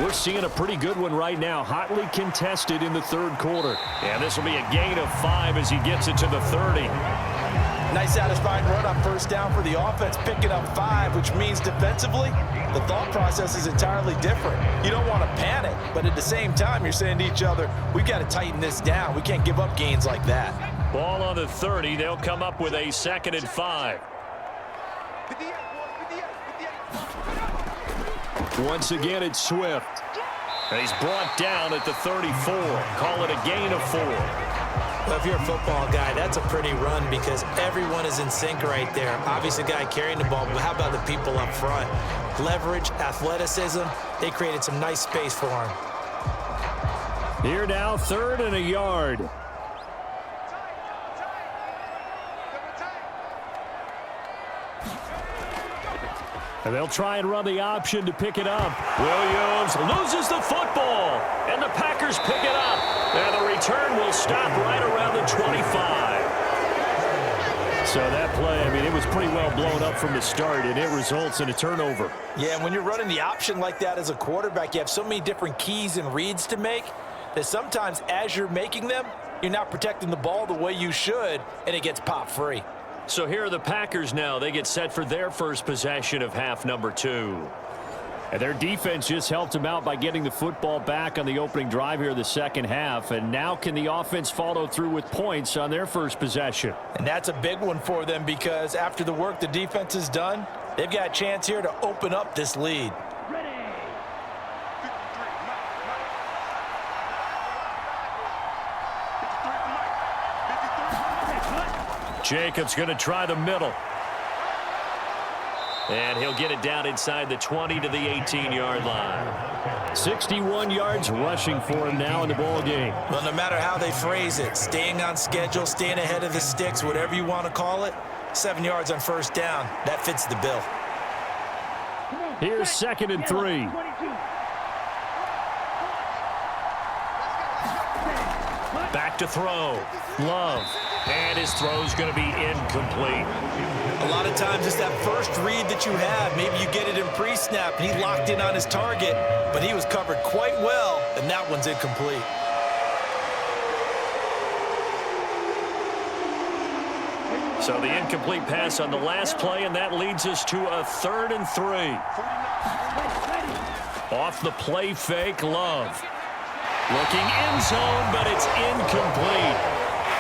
we're seeing a pretty good one right now. Hotly contested in the third quarter. And this will be a gain of 5 as he gets it to the 30. Nice satisfying run on first down for the offense, picking up 5, which means defensively, the thought process is entirely different. You don't want to panic, but at the same time, you're saying to each other, we've got to tighten this down. We can't give up gains like that. Ball on the 30. They'll come up with a 2nd and 5. Once again, it's Swift. And he's brought down at the 34. Call it a gain of 4. Well, if you're a football guy, that's a pretty run because everyone is in sync right there. Obviously, the guy carrying the ball, but how about the people up front? Leverage, athleticism, they created some nice space for him. Here now, 3rd and a yard. And they'll try and run the option to pick it up. Williams loses the football, and the Packers pick it up. And the return will stop right around the 25. So that play, I mean, it was pretty well blown up from the start, and it results in a turnover. Yeah, when you're running the option like that as a quarterback, you have so many different keys and reads to make that sometimes as you're making them, you're not protecting the ball the way you should, and it gets popped free. So here are the Packers now. They get set for their first possession of half number 2. And their defense just helped them out by getting the football back on the opening drive here in the second half. And now can the offense follow through with points on their first possession? And that's a big one for them because after the work the defense has done, they've got a chance here to open up this lead. Jacobs going to try the middle. And he'll get it down inside the 20 to the 18-yard line. 61 yards rushing for him now in the ball game. Well, no matter how they phrase it, staying on schedule, staying ahead of the sticks, whatever you want to call it, 7 yards on first down, that fits the bill. Here's 2nd and 3. Back to throw. Love. And his throw's going to be incomplete. A lot of times it's that first read that you have. Maybe you get it in pre-snap, and he locked in on his target, but he was covered quite well, and that one's incomplete. So the incomplete pass on the last play, and that leads us to a 3rd and 3. Off the play fake, Love. Looking end zone, but it's incomplete.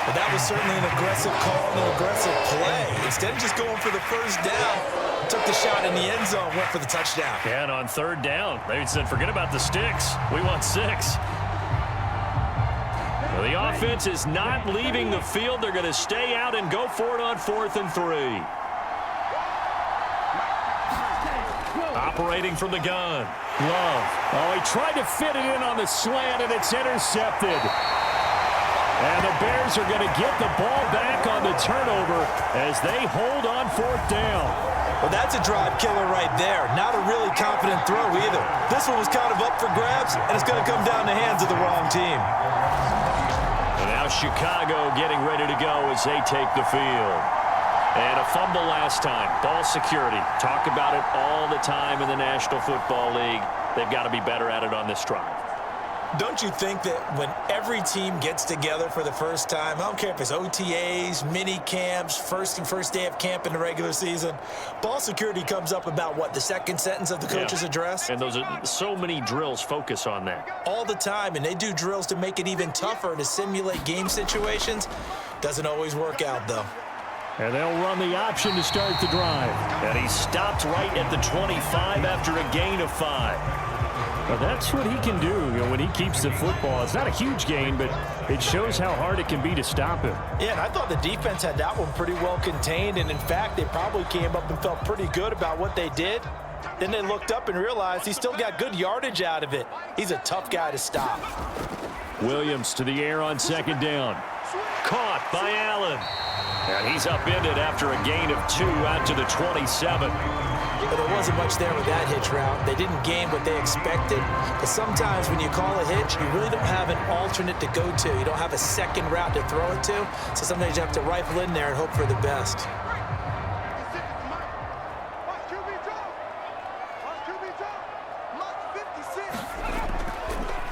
But that was certainly an aggressive call and an aggressive play. Instead of just going for the first down, took the shot in the end zone, went for the touchdown. And on 3rd down, they said, forget about the sticks. We want 6. Well, the offense is not leaving the field. They're going to stay out and go for it on 4th and 3. Operating from the gun. Love. Oh, he tried to fit it in on the slant, and it's intercepted. And the Bears are going to get the ball back on the turnover as they hold on 4th down. Well, that's a drive killer right there. Not a really confident throw either. This one was kind of up for grabs, and it's going to come down the hands of the wrong team. And now Chicago getting ready to go as they take the field. And a fumble last time. Ball security. Talk about it all the time in the National Football League. They've got to be better at it on this drive. Don't you think that when every team gets together for the first time, I don't care if it's OTAs, mini camps, first day of camp in the regular season, ball security comes up about, what, the second sentence of the coach's address? And those are so many drills focus on that. All the time, and they do drills to make it even tougher to simulate game situations. Doesn't always work out, though. And they'll run the option to start the drive. And he stopped right at the 25 after a gain of 5. Well, that's what he can do, when he keeps the football. It's not a huge gain, but it shows how hard it can be to stop him. Yeah, and I thought the defense had that one pretty well contained, and in fact, they probably came up and felt pretty good about what they did. Then they looked up and realized he still got good yardage out of it. He's a tough guy to stop. Williams to the air on 2nd down. Caught by Allen. And he's upended after a gain of 2 out to the 27. But there wasn't much there with that hitch route. They didn't gain what they expected. But sometimes when you call a hitch, you really don't have an alternate to go to. You don't have a second route to throw it to. So sometimes you have to rifle in there and hope for the best.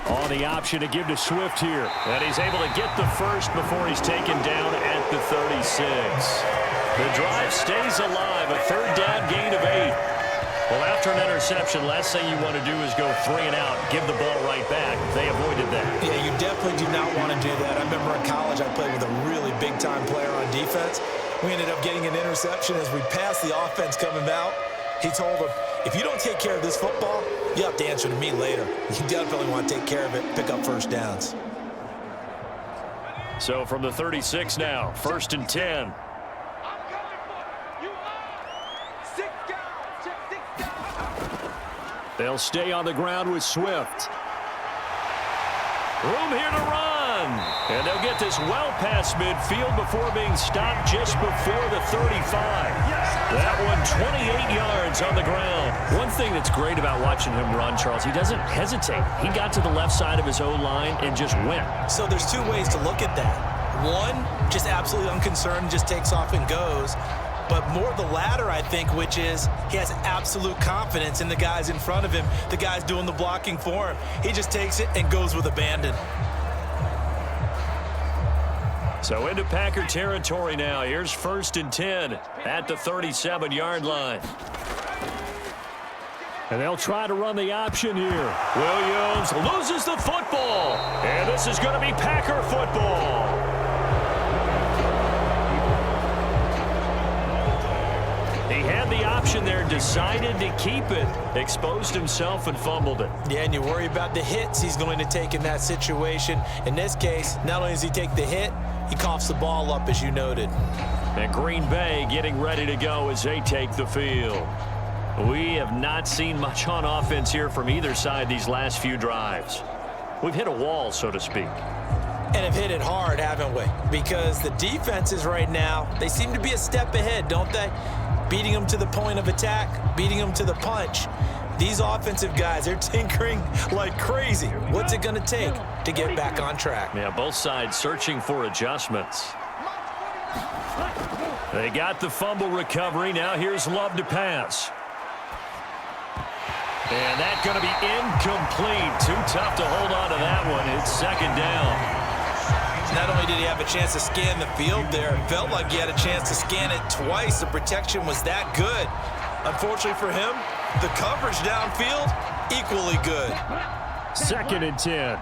On the option to give to Swift here. And he's able to get the first before he's taken down at the 36. The drive stays alive, a 3rd down gain of 8. Well, after an interception, last thing you want to do is go 3 and out, give the ball right back. They avoided that. Yeah, you definitely do not want to do that. I remember in college I played with a really big-time player on defense. We ended up getting an interception as we passed the offense coming out. He told him, if you don't take care of this football, you have to answer to me later. You definitely want to take care of it, pick up first downs. So from the 36 now, 1st and 10. They'll stay on the ground with Swift. Room here to run. And they'll get this well past midfield before being stopped just before the 35. That one 28 yards on the ground. One thing that's great about watching him run, Charles, he doesn't hesitate. He got to the left side of his O-line and just went. So there's 2 ways to look at that. One, just absolutely unconcerned, just takes off and goes. But more the latter, I think, which is he has absolute confidence in the guys in front of him, the guys doing the blocking for him. He just takes it and goes with abandon. So into Packer territory now. Here's 1st and 10 at the 37-yard line. And they'll try to run the option here. Williams loses the football. And this is going to be Packer football. He had the option there, decided to keep it, exposed himself and fumbled it. Yeah, and you worry about the hits he's going to take in that situation. In this case, not only does he take the hit, he coughs the ball up, as you noted. And Green Bay getting ready to go as they take the field. We have not seen much on offense here from either side these last few drives. We've hit a wall, so to speak. And have hit it hard, haven't we? Because the defenses right now, they seem to be a step ahead, don't they? Beating them to the point of attack, beating them to the punch. These offensive guys, they're tinkering like crazy. What's it going to take to get back on track? Yeah, both sides searching for adjustments. They got the fumble recovery. Now here's Love to pass. And that's going to be incomplete. Too tough to hold on to that one. It's 2nd down. Not only did he have a chance to scan the field there, it felt like he had a chance to scan it twice. The protection was that good. Unfortunately for him, the coverage downfield, equally good. 2nd and 10.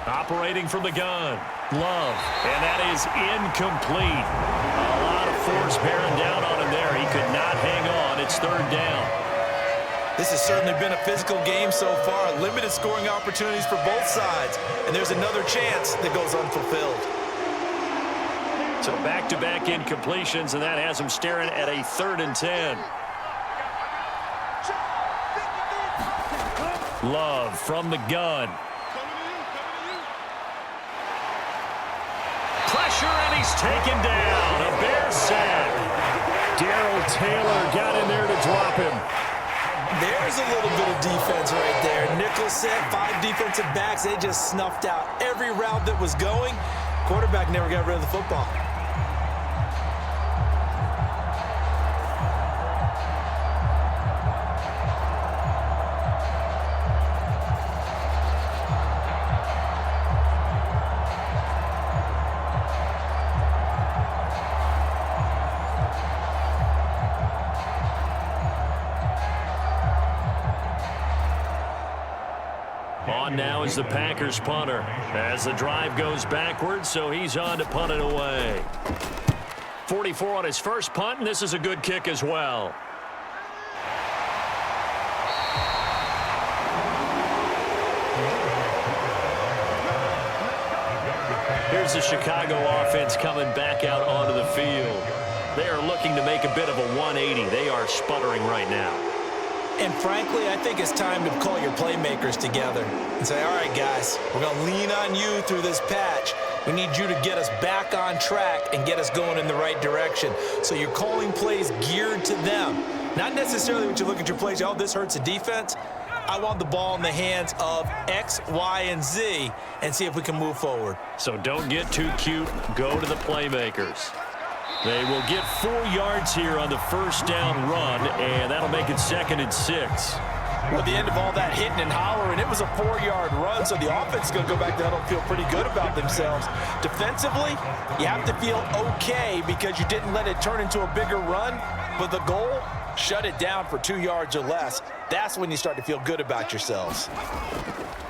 Operating from the gun. Love. And that is incomplete. A lot of force bearing down on him there. He could not hang on. It's 3rd down. This has certainly been a physical game so far. Limited scoring opportunities for both sides. And there's another chance that goes unfulfilled. So back-to-back incompletions, and that has him staring at a 3rd and 10. Love from the gun. Pressure, and he's taken down. A Bear sack. Darrell Taylor got in there to drop him. There's a little bit of defense right there. Nickel set, 5 defensive backs. They just snuffed out every route that was going. Quarterback never got rid of the football. On now is the Packers punter as the drive goes backwards, so he's on to punt it away. 44 on his first punt, and this is a good kick as well. Here's the Chicago offense coming back out onto the field. They are looking to make a bit of a 180. They are sputtering right now. And frankly, I think it's time to call your playmakers together and say, all right, guys, we're going to lean on you through this patch. We need you to get us back on track and get us going in the right direction. So you're calling plays geared to them. Not necessarily when you look at your plays, oh, this hurts the defense. I want the ball in the hands of X, Y, and Z and see if we can move forward. So don't get too cute. Go to the playmakers. They will get 4 yards here on the first down run, and that'll make it 2nd and 6. Well, at the end of all that hitting and hollering, it was a 4-yard run, so the offense is going to go back there and feel pretty good about themselves. Defensively, you have to feel okay because you didn't let it turn into a bigger run, but the goal, shut it down for 2 yards or less. That's when you start to feel good about yourselves.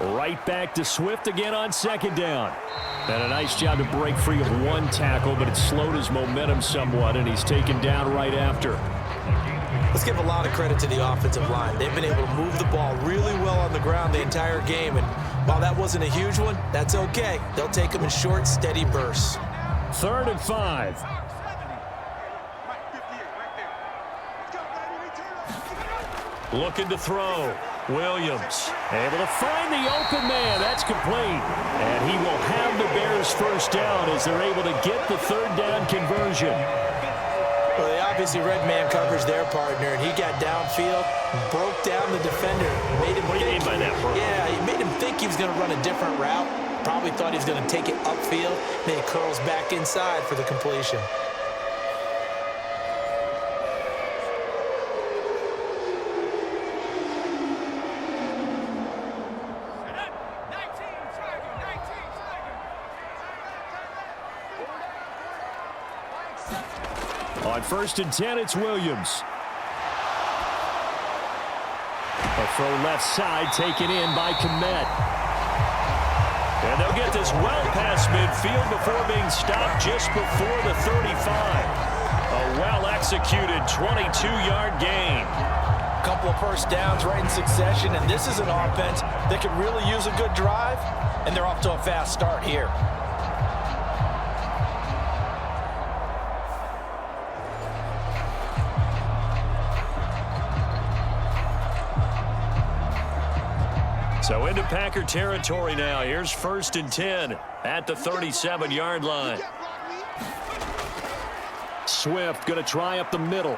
Right back to Swift again on 2nd down. And a nice job to break free of 1 tackle, but it slowed his momentum somewhat, and he's taken down right after. Let's give a lot of credit to the offensive line. They've been able to move the ball really well on the ground the entire game, and while that wasn't a huge one, that's okay. They'll take them in short, steady bursts. 3rd and 5. Looking to throw. Williams able to find the open man. That's complete. And he will have the Bears first down as they're able to get the 3rd down conversion. Well, they obviously read man coverage their partner, and he got downfield, broke down the defender. Made him what do you mean by that, bro? Yeah, he made him think he was going to run a different route. Probably thought he was going to take it upfield. Then he curls back inside for the completion. On 1st and 10, it's Williams. A throw left side taken in by Komet. And they'll get this well past midfield before being stopped just before the 35. A well-executed 22-yard gain. A couple of first downs right in succession, and this is an offense that can really use a good drive, and they're off to a fast start here. So into Packer territory now. Here's 1st and 10 at the 37-yard line. Swift going to try up the middle.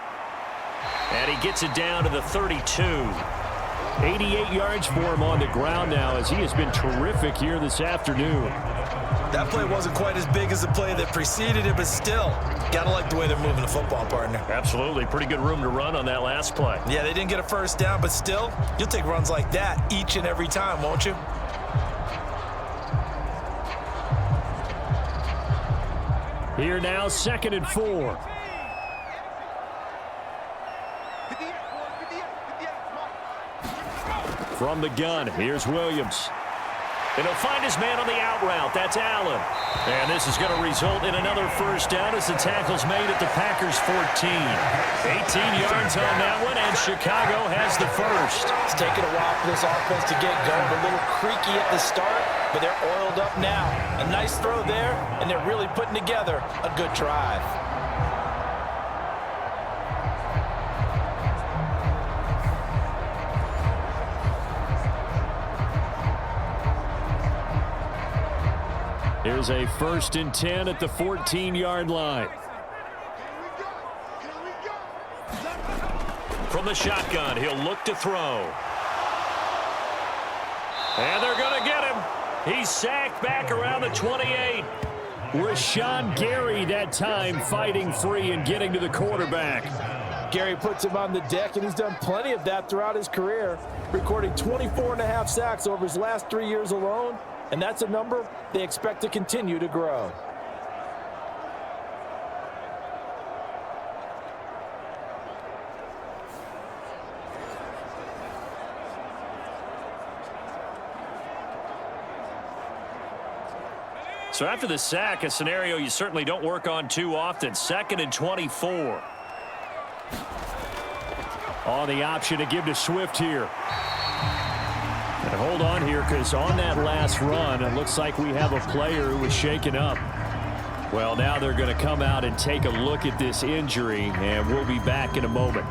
And he gets it down to the 32. 88 yards for him on the ground now as he has been terrific here this afternoon. That play wasn't quite as big as the play that preceded it, but still, gotta like the way they're moving the football, partner. Absolutely. Pretty good room to run on that last play. Yeah, they didn't get a first down, but still, you'll take runs like that each and every time, won't you? Here now, 2nd and 4. From the gun, here's Williams. And he'll find his man on the out route. That's Allen. And this is going to result in another first down as the tackle's made at the Packers' 14. 18 yards on that one, and Chicago has the first. It's taken a while for this offense to get going. A little creaky at the start, but they're oiled up now. A nice throw there, and they're really putting together a good drive. Here's a 1st and 10 at the 14-yard line. From the shotgun, he'll look to throw. And they're going to get him. He's sacked back around the 28. Rashawn Gary that time fighting free and getting to the quarterback. Gary puts him on the deck, and he's done plenty of that throughout his career, recording 24.5 sacks over his last 3 years alone, and that's a number they expect to continue to grow. So after the sack, a scenario you certainly don't work on too often. 2nd and 24. On the option to give to Swift here. And hold on here, because on that last run, it looks like we have a player who was shaken up. Well, now they're going to come out and take a look at this injury, and we'll be back in a moment.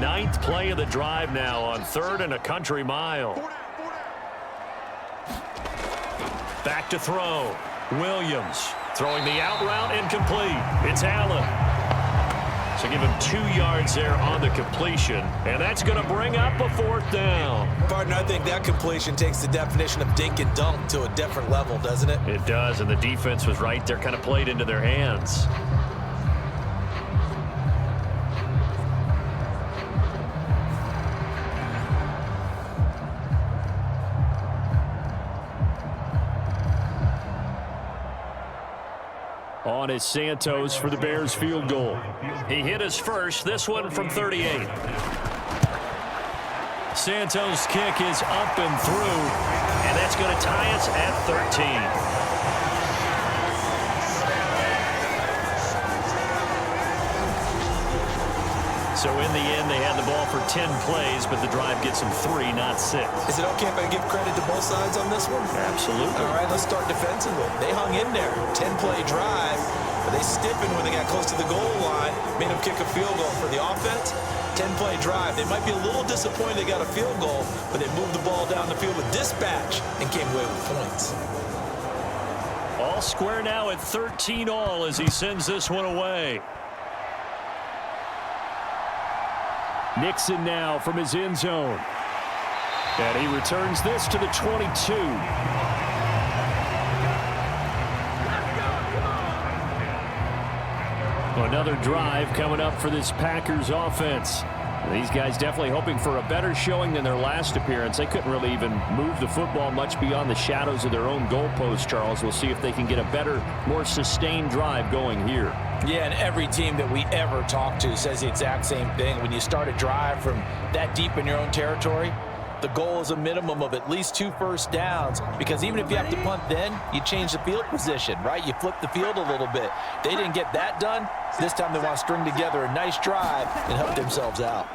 Ninth play of the drive now on 3rd and a country mile. Back to throw. Williams throwing the out route incomplete. It's Allen. So give him 2 yards there on the completion, and that's going to bring up a 4th down. Partner, I think that completion takes the definition of dink and dunk to a different level, doesn't it? It does, and the defense was right there, kind of played into their hands. On is Santos for the Bears field goal. He hit his first, this one from 38. Santos' kick is up and through, and that's going to tie us at 13. So in the end, they had the ball for 10 plays, but the drive gets them 3, not 6. Is it okay if I give credit to both sides on this one? Absolutely. All right, let's start defensively. They hung in there. 10-play drive, but they stiffened when they got close to the goal line, made them kick a field goal. For the offense, 10-play drive. They might be a little disappointed they got a field goal, but they moved the ball down the field with dispatch and came away with points. All square now at 13 all as he sends this one away. Nixon now from his end zone. And he returns this to the 22. Another drive coming up for this Packers offense. These guys definitely hoping for a better showing than their last appearance. They couldn't really even move the football much beyond the shadows of their own goalpost, Charles. We'll see if they can get a better, more sustained drive going here. Yeah, and every team that we ever talk to says the exact same thing. When you start a drive from that deep in your own territory, the goal is a minimum of at least 2 first downs, because even if you have to punt then, you change the field position, right? You flip the field a little bit. They didn't get that done. This time they want to string together a nice drive and help themselves out.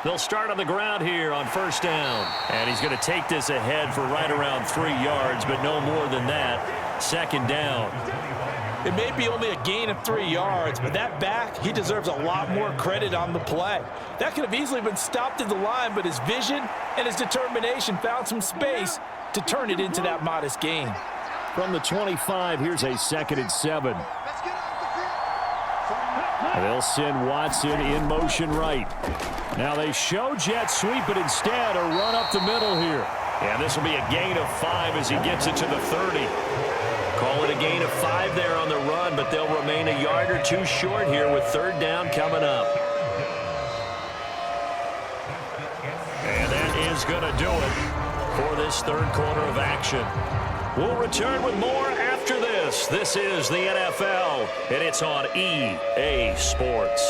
They'll start on the ground here on 1st down. And he's going to take this ahead for right around 3 yards, but no more than that. 2nd down. It may be only a gain of 3 yards, but that back, he deserves a lot more credit on the play. That could have easily been stopped at the line, but his vision and his determination found some space to turn it into that modest gain. From the 25, here's a 2nd and 7. They'll send Watson in motion right. Now they show jet sweep, but instead a run up the middle here. And this will be a gain of 5 as he gets it to the 30. Call it a gain of 5 there on the run, but they'll remain a yard or 2 short here with 3rd down coming up. And that is going to do it for this 3rd quarter of action. We'll return with more after this. This is the NFL, and it's on EA Sports.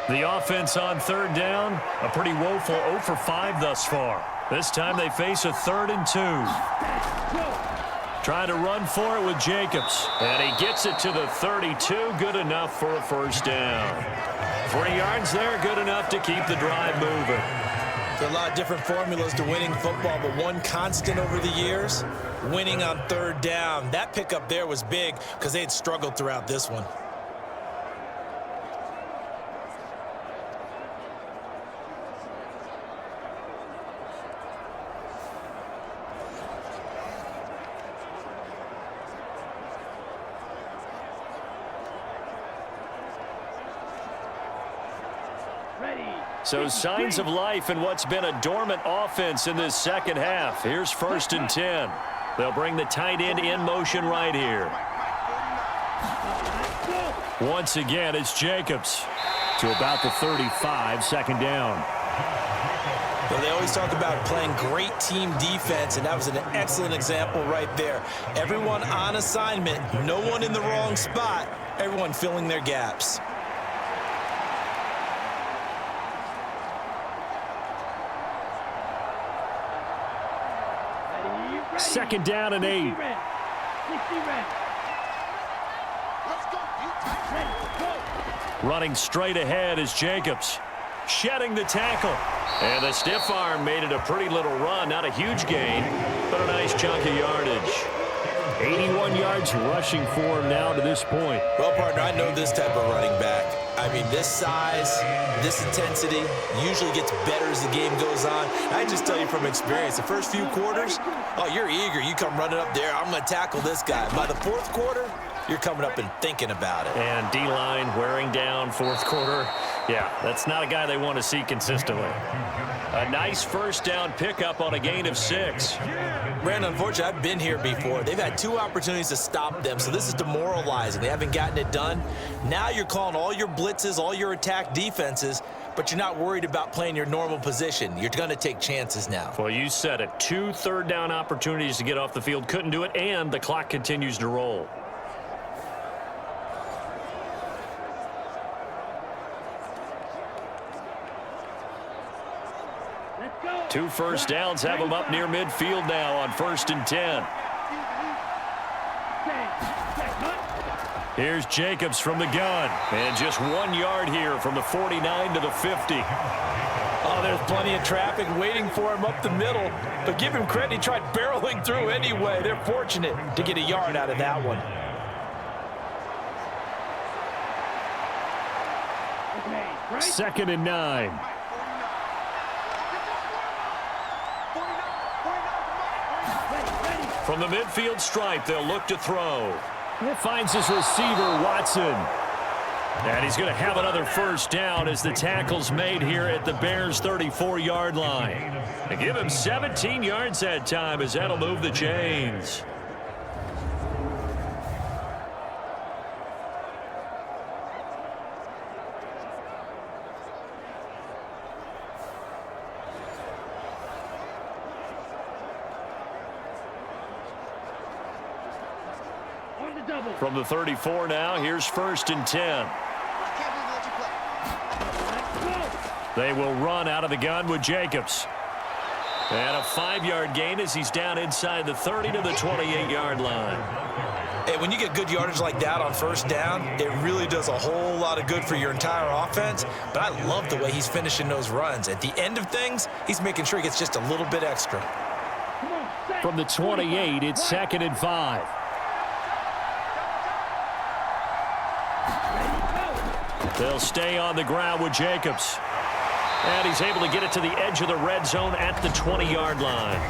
The offense on third down, a pretty woeful 0 for 5 thus far. This time they face a 3rd and 2. Trying to run for it with Jacobs. And he gets it to the 32. Good enough for a first down. 3 yards there, good enough to keep the drive moving. There's a lot of different formulas to winning football, but one constant over the years, winning on third down. That pickup there was big because they had struggled throughout this one. So signs of life in what's been a dormant offense in this second half. Here's 1st and 10. They'll bring the tight end in motion right here. Once again, it's Jacobs to about the 35, 2nd down. Well, they always talk about playing great team defense, and that was an excellent example right there. Everyone on assignment, no one in the wrong spot, everyone filling their gaps. Second down and 8. Running straight ahead is Jacobs. Shedding the tackle. And the stiff arm made it a pretty little run. Not a huge gain, but a nice chunk of yardage. 81 yards rushing for him now to this point. Well, partner, I know this type of running back. I mean, this size, this intensity usually gets better as the game goes on. I just tell you from experience, the first few quarters, oh, you're eager. You come running up there, I'm going to tackle this guy. By the 4th quarter, you're coming up and thinking about it. And D-line wearing down 4th quarter. Yeah, that's not a guy they want to see consistently. A nice first down pickup on a gain of 6. Brandon, unfortunately, I've been here before. They've had 2 opportunities to stop them, so this is demoralizing. They haven't gotten it done. Now you're calling all your blitzes, all your attack defenses, but you're not worried about playing your normal position. You're going to take chances now. Well, you said it. 2 third down opportunities to get off the field. Couldn't do it, and the clock continues to roll. Two first downs have them up near midfield now on 1st and 10. Here's Jacobs from the gun. And just 1 yard here from the 49 to the 50. Oh, there's plenty of traffic waiting for him up the middle. But give him credit, he tried barreling through anyway. They're fortunate to get a yard out of that one. Second and 9. From the midfield stripe, they'll look to throw. It finds his receiver, Watson. And he's going to have another first down as the tackle's made here at the Bears' 34-yard line. They give him 17 yards that time as that'll move the chains. From the 34 now, here's 1st and 10. They will run out of the gun with Jacobs. And a 5-yard gain as he's down inside the 30 to the 28-yard line. Hey, when you get good yardage like that on first down, it really does a whole lot of good for your entire offense. But I love the way he's finishing those runs. At the end of things, he's making sure he gets just a little bit extra. From the 28, it's 2nd and 5. They'll stay on the ground with Jacobs. And he's able to get it to the edge of the red zone at the 20-yard line.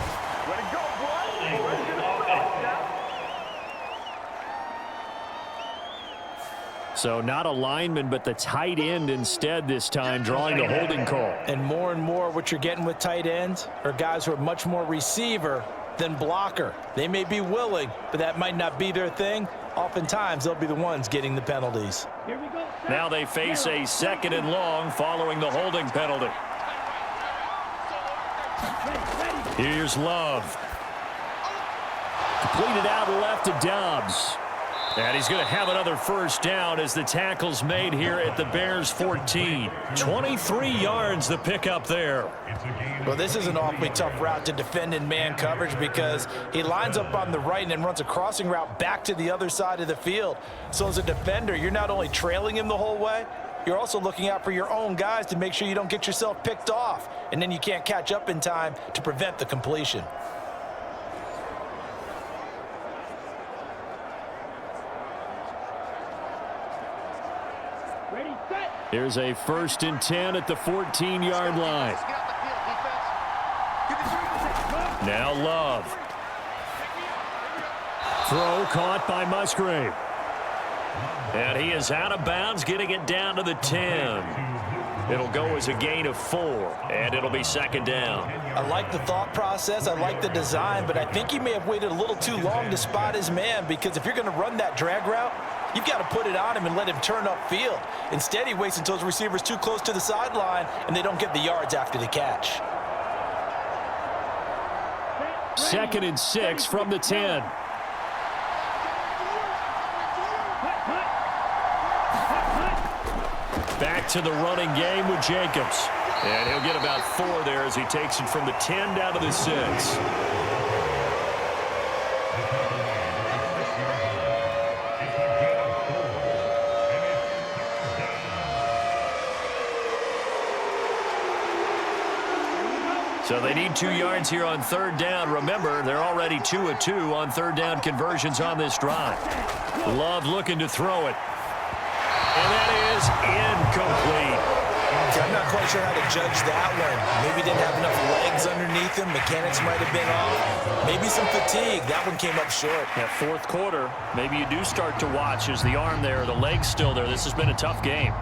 So not a lineman, but the tight end instead this time, drawing the holding call. And more what you're getting with tight ends are guys who are much more receiver than blocker. They may be willing, but that might not be their thing. Oftentimes, they'll be the ones getting the penalties. Now they face a 2nd and long following the holding penalty. Here's Love. Completed out left to Dobbs. And he's going to have another first down as the tackle's made here at the Bears 14. 23 yards the pickup there. Well, this is an awfully tough route to defend in man coverage because he lines up on the right and then runs a crossing route back to the other side of the field. So as a defender, you're not only trailing him the whole way, you're also looking out for your own guys to make sure you don't get yourself picked off. And then you can't catch up in time to prevent the completion. Here's a 1st and 10 at the 14-yard line. Now Love. Throw caught by Musgrave. And he is out of bounds, getting it down to the 10. It'll go as a gain of 4, and it'll be 2nd down. I like the thought process. I like the design, but I think he may have waited a little too long to spot his man because if you're going to run that drag route, you've got to put it on him and let him turn upfield. Instead, he waits until his receiver's too close to the sideline, and they don't get the yards after the catch. 2nd and 6 from the 10. Back to the running game with Jacobs. And he'll get about 4 there as he takes it from the 10 down to the 6. So they need 2 yards here on 3rd down. Remember, they're already 2 of 2 on 3rd down conversions on this drive. Love looking to throw it. And that is incomplete. I'm not quite sure how to judge that one. Maybe didn't have enough legs underneath him. Mechanics might have been off. Maybe some fatigue. That one came up short. That 4th quarter, maybe you do start to watch as the arm there, the leg's still there. This has been a tough game.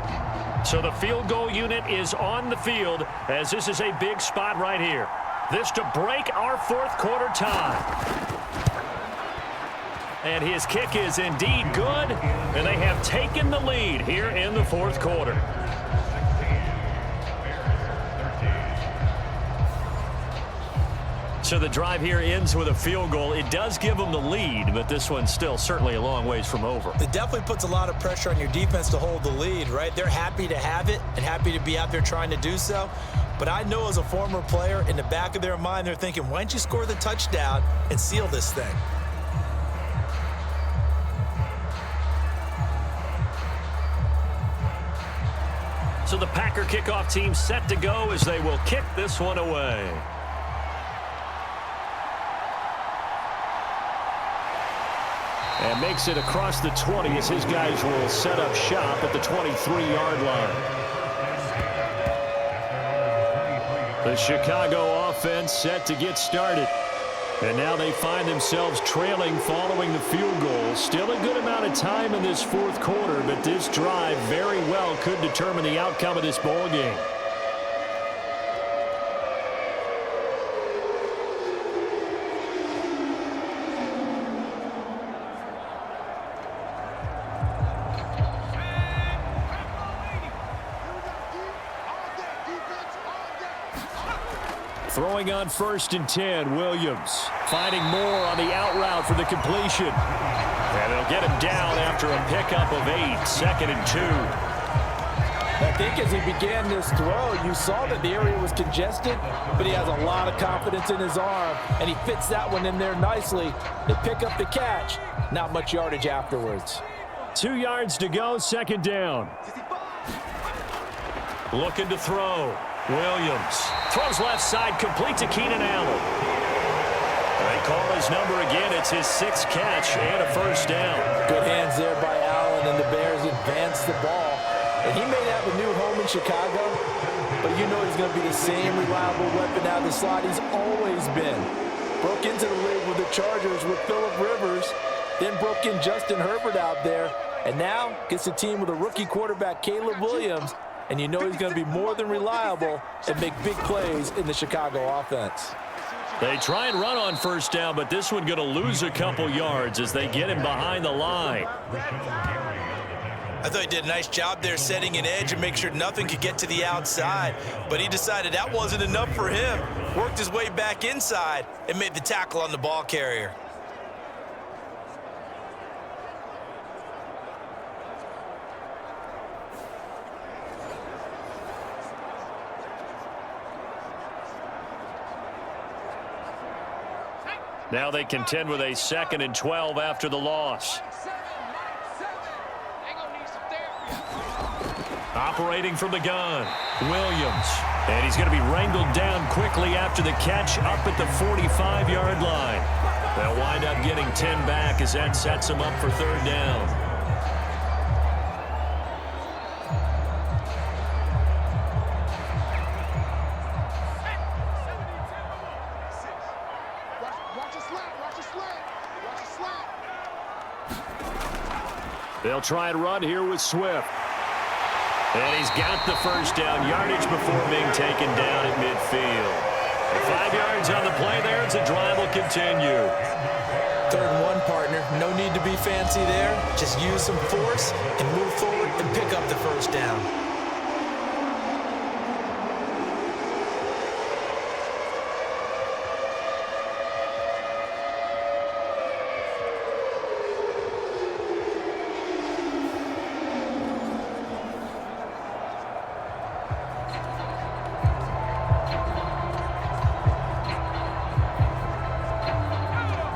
So the field goal unit is on the field as this is a big spot right here. This to break our 4th quarter tie. And his kick is indeed good, and they have taken the lead here in the 4th quarter. So the drive here ends with a field goal. It does give them the lead, but this one's still certainly a long ways from over. It definitely puts a lot of pressure on your defense to hold the lead, right? They're happy to have it and happy to be out there trying to do so. But I know as a former player, in the back of their mind, they're thinking, why don't you score the touchdown and seal this thing? So the Packer kickoff team set to go as they will kick this one away. And makes it across the 20 as his guys will set up shop at the 23-yard line. The Chicago offense set to get started. And now they find themselves trailing following the field goal. Still a good amount of time in this 4th quarter, but this drive very well could determine the outcome of this ball game. Throwing on 1st and 10, Williams. Finding more on the out route for the completion. And they'll get him down after a pickup of 8, 2nd and 2. I think as he began this throw, you saw that the area was congested, but he has a lot of confidence in his arm, and he fits that one in there nicely. They pick up the catch. Not much yardage afterwards. 2 yards to go, 2nd down. Looking to throw. Williams throws left side, complete to Keenan Allen. They call his number again. It's his 6th catch and a 1st down. Good hands there by Allen, and the Bears advance the ball. And he may have a new home in Chicago, but you know he's going to be the same reliable weapon out of the slot he's always been. Broke into the league with the Chargers with Phillip Rivers, then broke in Justin Herbert out there, and now gets a team with a rookie quarterback, Caleb Williams, and you know he's going to be more than reliable and make big plays in the Chicago offense. They try and run on 1st down, but this one going to lose a couple yards as they get him behind the line. I thought he did a nice job there setting an edge and make sure nothing could get to the outside, but he decided that wasn't enough for him. Worked his way back inside and made the tackle on the ball carrier. Now they contend with a 2nd and 12 after the loss. Operating from the gun, Williams. And he's going to be wrangled down quickly after the catch up at the 45-yard line. They'll wind up getting 10 back as that sets them up for 3rd down. They'll try and run here with Swift. And he's got the 1st down yardage before being taken down at midfield. 5 yards on the play there as the drive will continue. 3rd and 1, partner. No need to be fancy there. Just use some force and move forward and pick up the 1st down.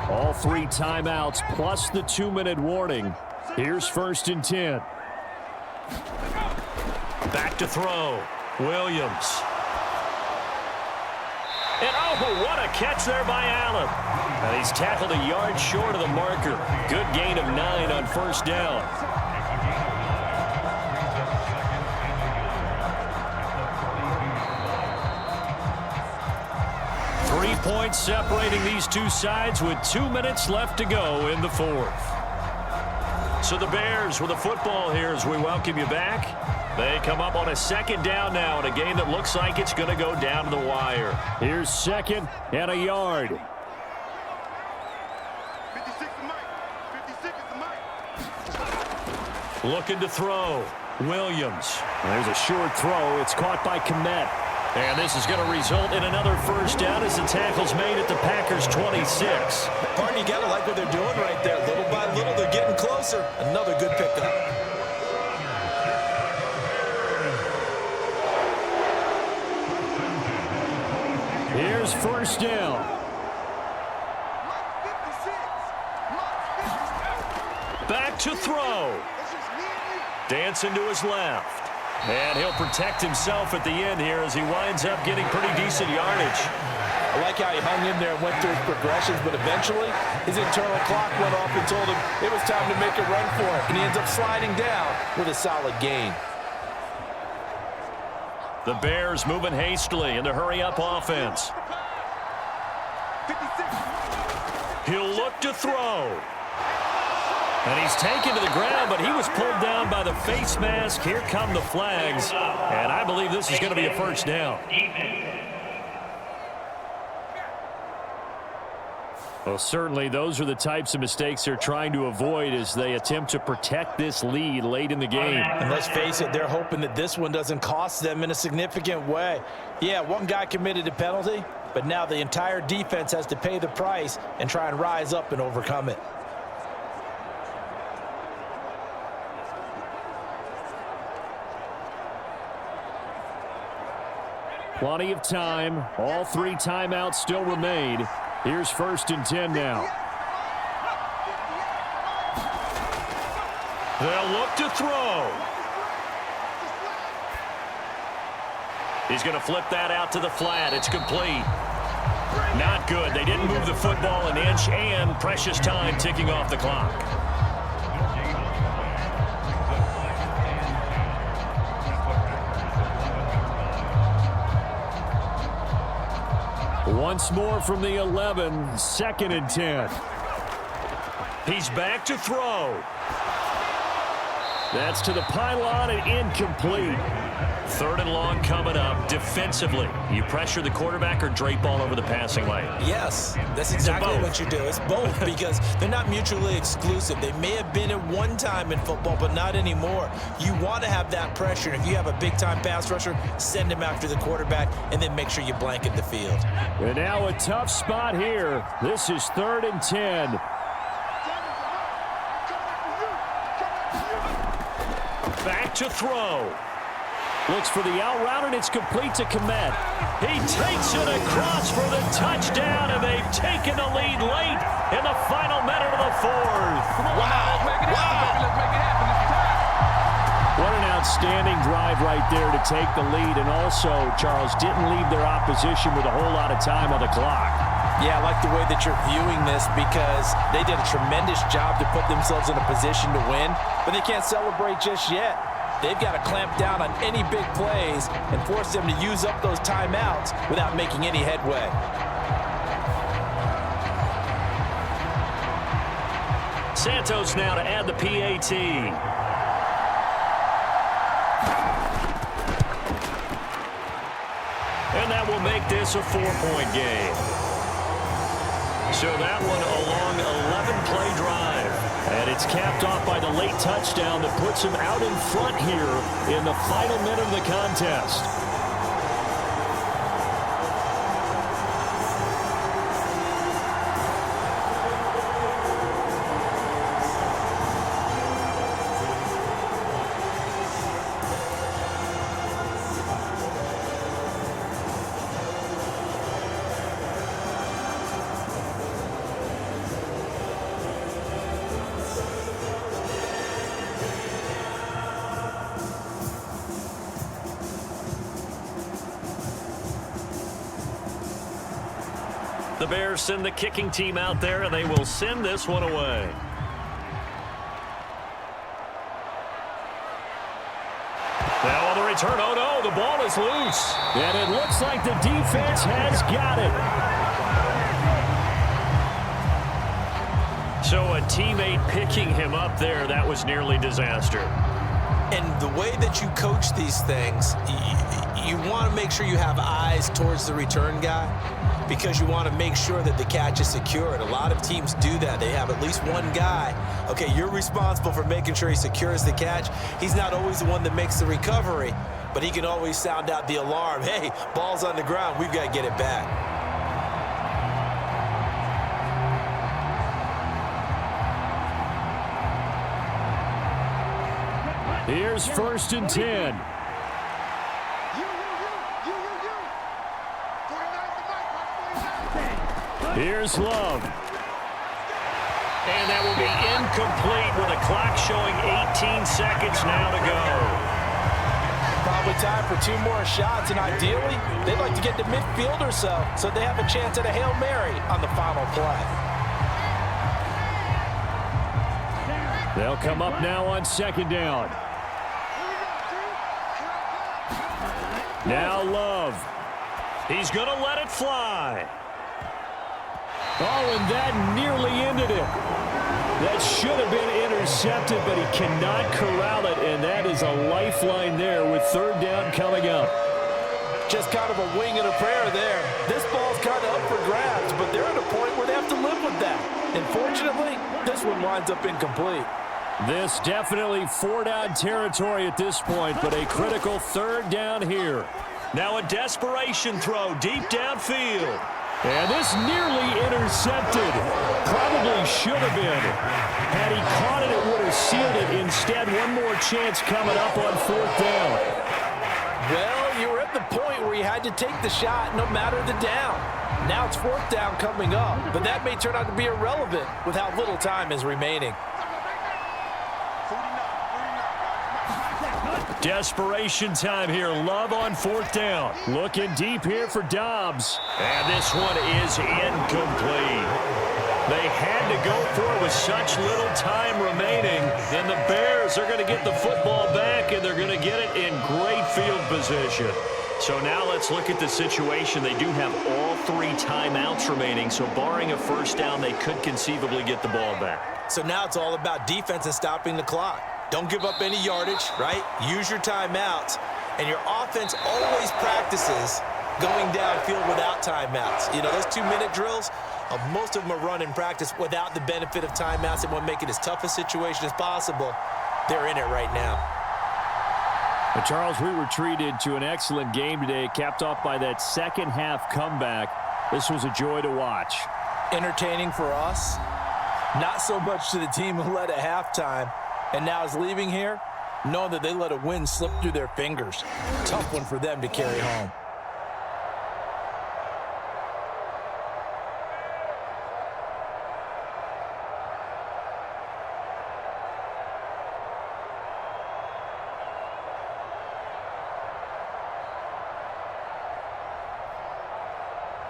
All 3 timeouts plus the 2-minute warning. Here's 1st and 10. Back to throw. Williams. And oh, what a catch there by Allen. And he's tackled a yard short of the marker. Good gain of 9 on 1st down. Points separating these two sides with 2 minutes left to go in the 4th. So the Bears with the football here as we welcome you back. They come up on a 2nd down now in a game that looks like it's going to go down to the wire. Here's 2nd and a yard. 56 to Mike. 56 to Mike. Looking to throw. Williams. There's a short throw. It's caught by Kmet. And this is going to result in another 1st down as the tackle's made at the Packers' 26. Partner, you got to like what they're doing right there. Little by little, they're getting closer. Another good pickup. Here's 1st down. Back to throw. Dancing to his left. And he'll protect himself at the end here as he winds up getting pretty decent yardage. I like how he hung in there and went through his progressions, but eventually his internal clock went off and told him it was time to make a run for it. And he ends up sliding down with a solid gain. The Bears moving hastily in the hurry-up offense. He'll look to throw. And he's taken to the ground, but he was pulled down by the face mask. Here come the flags. And I believe this is going to be a 1st down. Well, certainly those are the types of mistakes they're trying to avoid as they attempt to protect this lead late in the game. And let's face it, they're hoping that this one doesn't cost them in a significant way. Yeah, one guy committed a penalty, but now the entire defense has to pay the price and try and rise up and overcome it. Plenty of time. All 3 timeouts still remain. Here's 1st and 10 now. They'll look to throw. He's going to flip that out to the flat. It's complete. Not good. They didn't move the football an inch, and precious time ticking off the clock. Once more from the 11, 2nd and 10. He's back to throw. That's to the pylon and incomplete. 3rd and long coming up. Defensively, you pressure the quarterback or drape all over the passing lane? Yes, that's exactly what you do. It's both because they're not mutually exclusive. They may have been at one time in football, but not anymore. You want to have that pressure. If you have a big-time pass rusher, send him after the quarterback and then make sure you blanket the field. And now a tough spot here. This is 3rd and 10. Back to throw. Looks for the out route, and it's complete to Komet. He takes it across for the touchdown, and they've taken the lead late in the final minute of the fourth. Wow. What an outstanding drive right there to take the lead, and also, Charles, didn't leave their opposition with a whole lot of time on the clock. Yeah, I like the way that you're viewing this because they did a tremendous job to put themselves in a position to win, but they can't celebrate just yet. They've got to clamp down on any big plays and force them to use up those timeouts without making any headway. Santos now to add the PAT. And that will make this a 4-point game. So that one a long 11-play drive. And it's capped off by the late touchdown that puts him out in front here in the final minute of the contest. The Bears send the kicking team out there, and they will send this one away. Now on the return, oh no, the ball is loose. And it looks like the defense has got it. So a teammate picking him up there, that was nearly disaster. And the way that you coach these things, you want to make sure you have eyes towards the return guy because you want to make sure that the catch is secured. A lot of teams do that. They have at least one guy. Okay, you're responsible for making sure he secures the catch. He's not always the one that makes the recovery, but he can always sound out the alarm. Hey, ball's on the ground. We've got to get it back. Here's 1st and 10. Here's Love. And that will be incomplete with a clock showing 18 seconds now to go. Probably time for 2 more shots, and ideally, they'd like to get to midfield or so they have a chance at a Hail Mary on the final play. They'll come up now on 2nd down. Now Love. He's going to let it fly. Oh, and that nearly ended it. That should have been intercepted, but he cannot corral it, and that is a lifeline there with 3rd down coming up. Just kind of a wing and a prayer there. This ball's kind of up for grabs, but they're at a point where they have to live with that. And fortunately, this one winds up incomplete. This definitely 4-down territory at this point, but a critical 3rd down here. Now a desperation throw deep downfield. And this nearly intercepted. Probably should have been. Had he caught it, it would have sealed it. Instead, one more chance coming up on 4th down. Well, you were at the point where you had to take the shot no matter the down. Now it's 4th down coming up, but that may turn out to be irrelevant with how little time is remaining. Desperation time here. Love on 4th down. Looking deep here for Dobbs. And this one is incomplete. They had to go for it with such little time remaining. And the Bears are going to get the football back, and they're going to get it in great field position. So now let's look at the situation. They do have all 3 timeouts remaining, so barring a 1st down, they could conceivably get the ball back. So now it's all about defense and stopping the clock. Don't give up any yardage, right? Use your timeouts. And your offense always practices going downfield without timeouts. You know, those 2-minute drills, most of them are run in practice without the benefit of timeouts. They want to make it as tough a situation as possible. They're in it right now. But Charles, we were treated to an excellent game today, capped off by that second-half comeback. This was a joy to watch. Entertaining for us. Not so much to the team who led at halftime and now is leaving here. knowing that they let a win slip through their fingers. Tough one for them to carry home.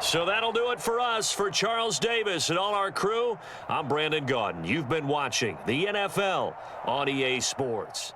So that'll do it for us. For Charles Davis and all our crew, I'm Brandon Gaudin. You've been watching the NFL on EA Sports.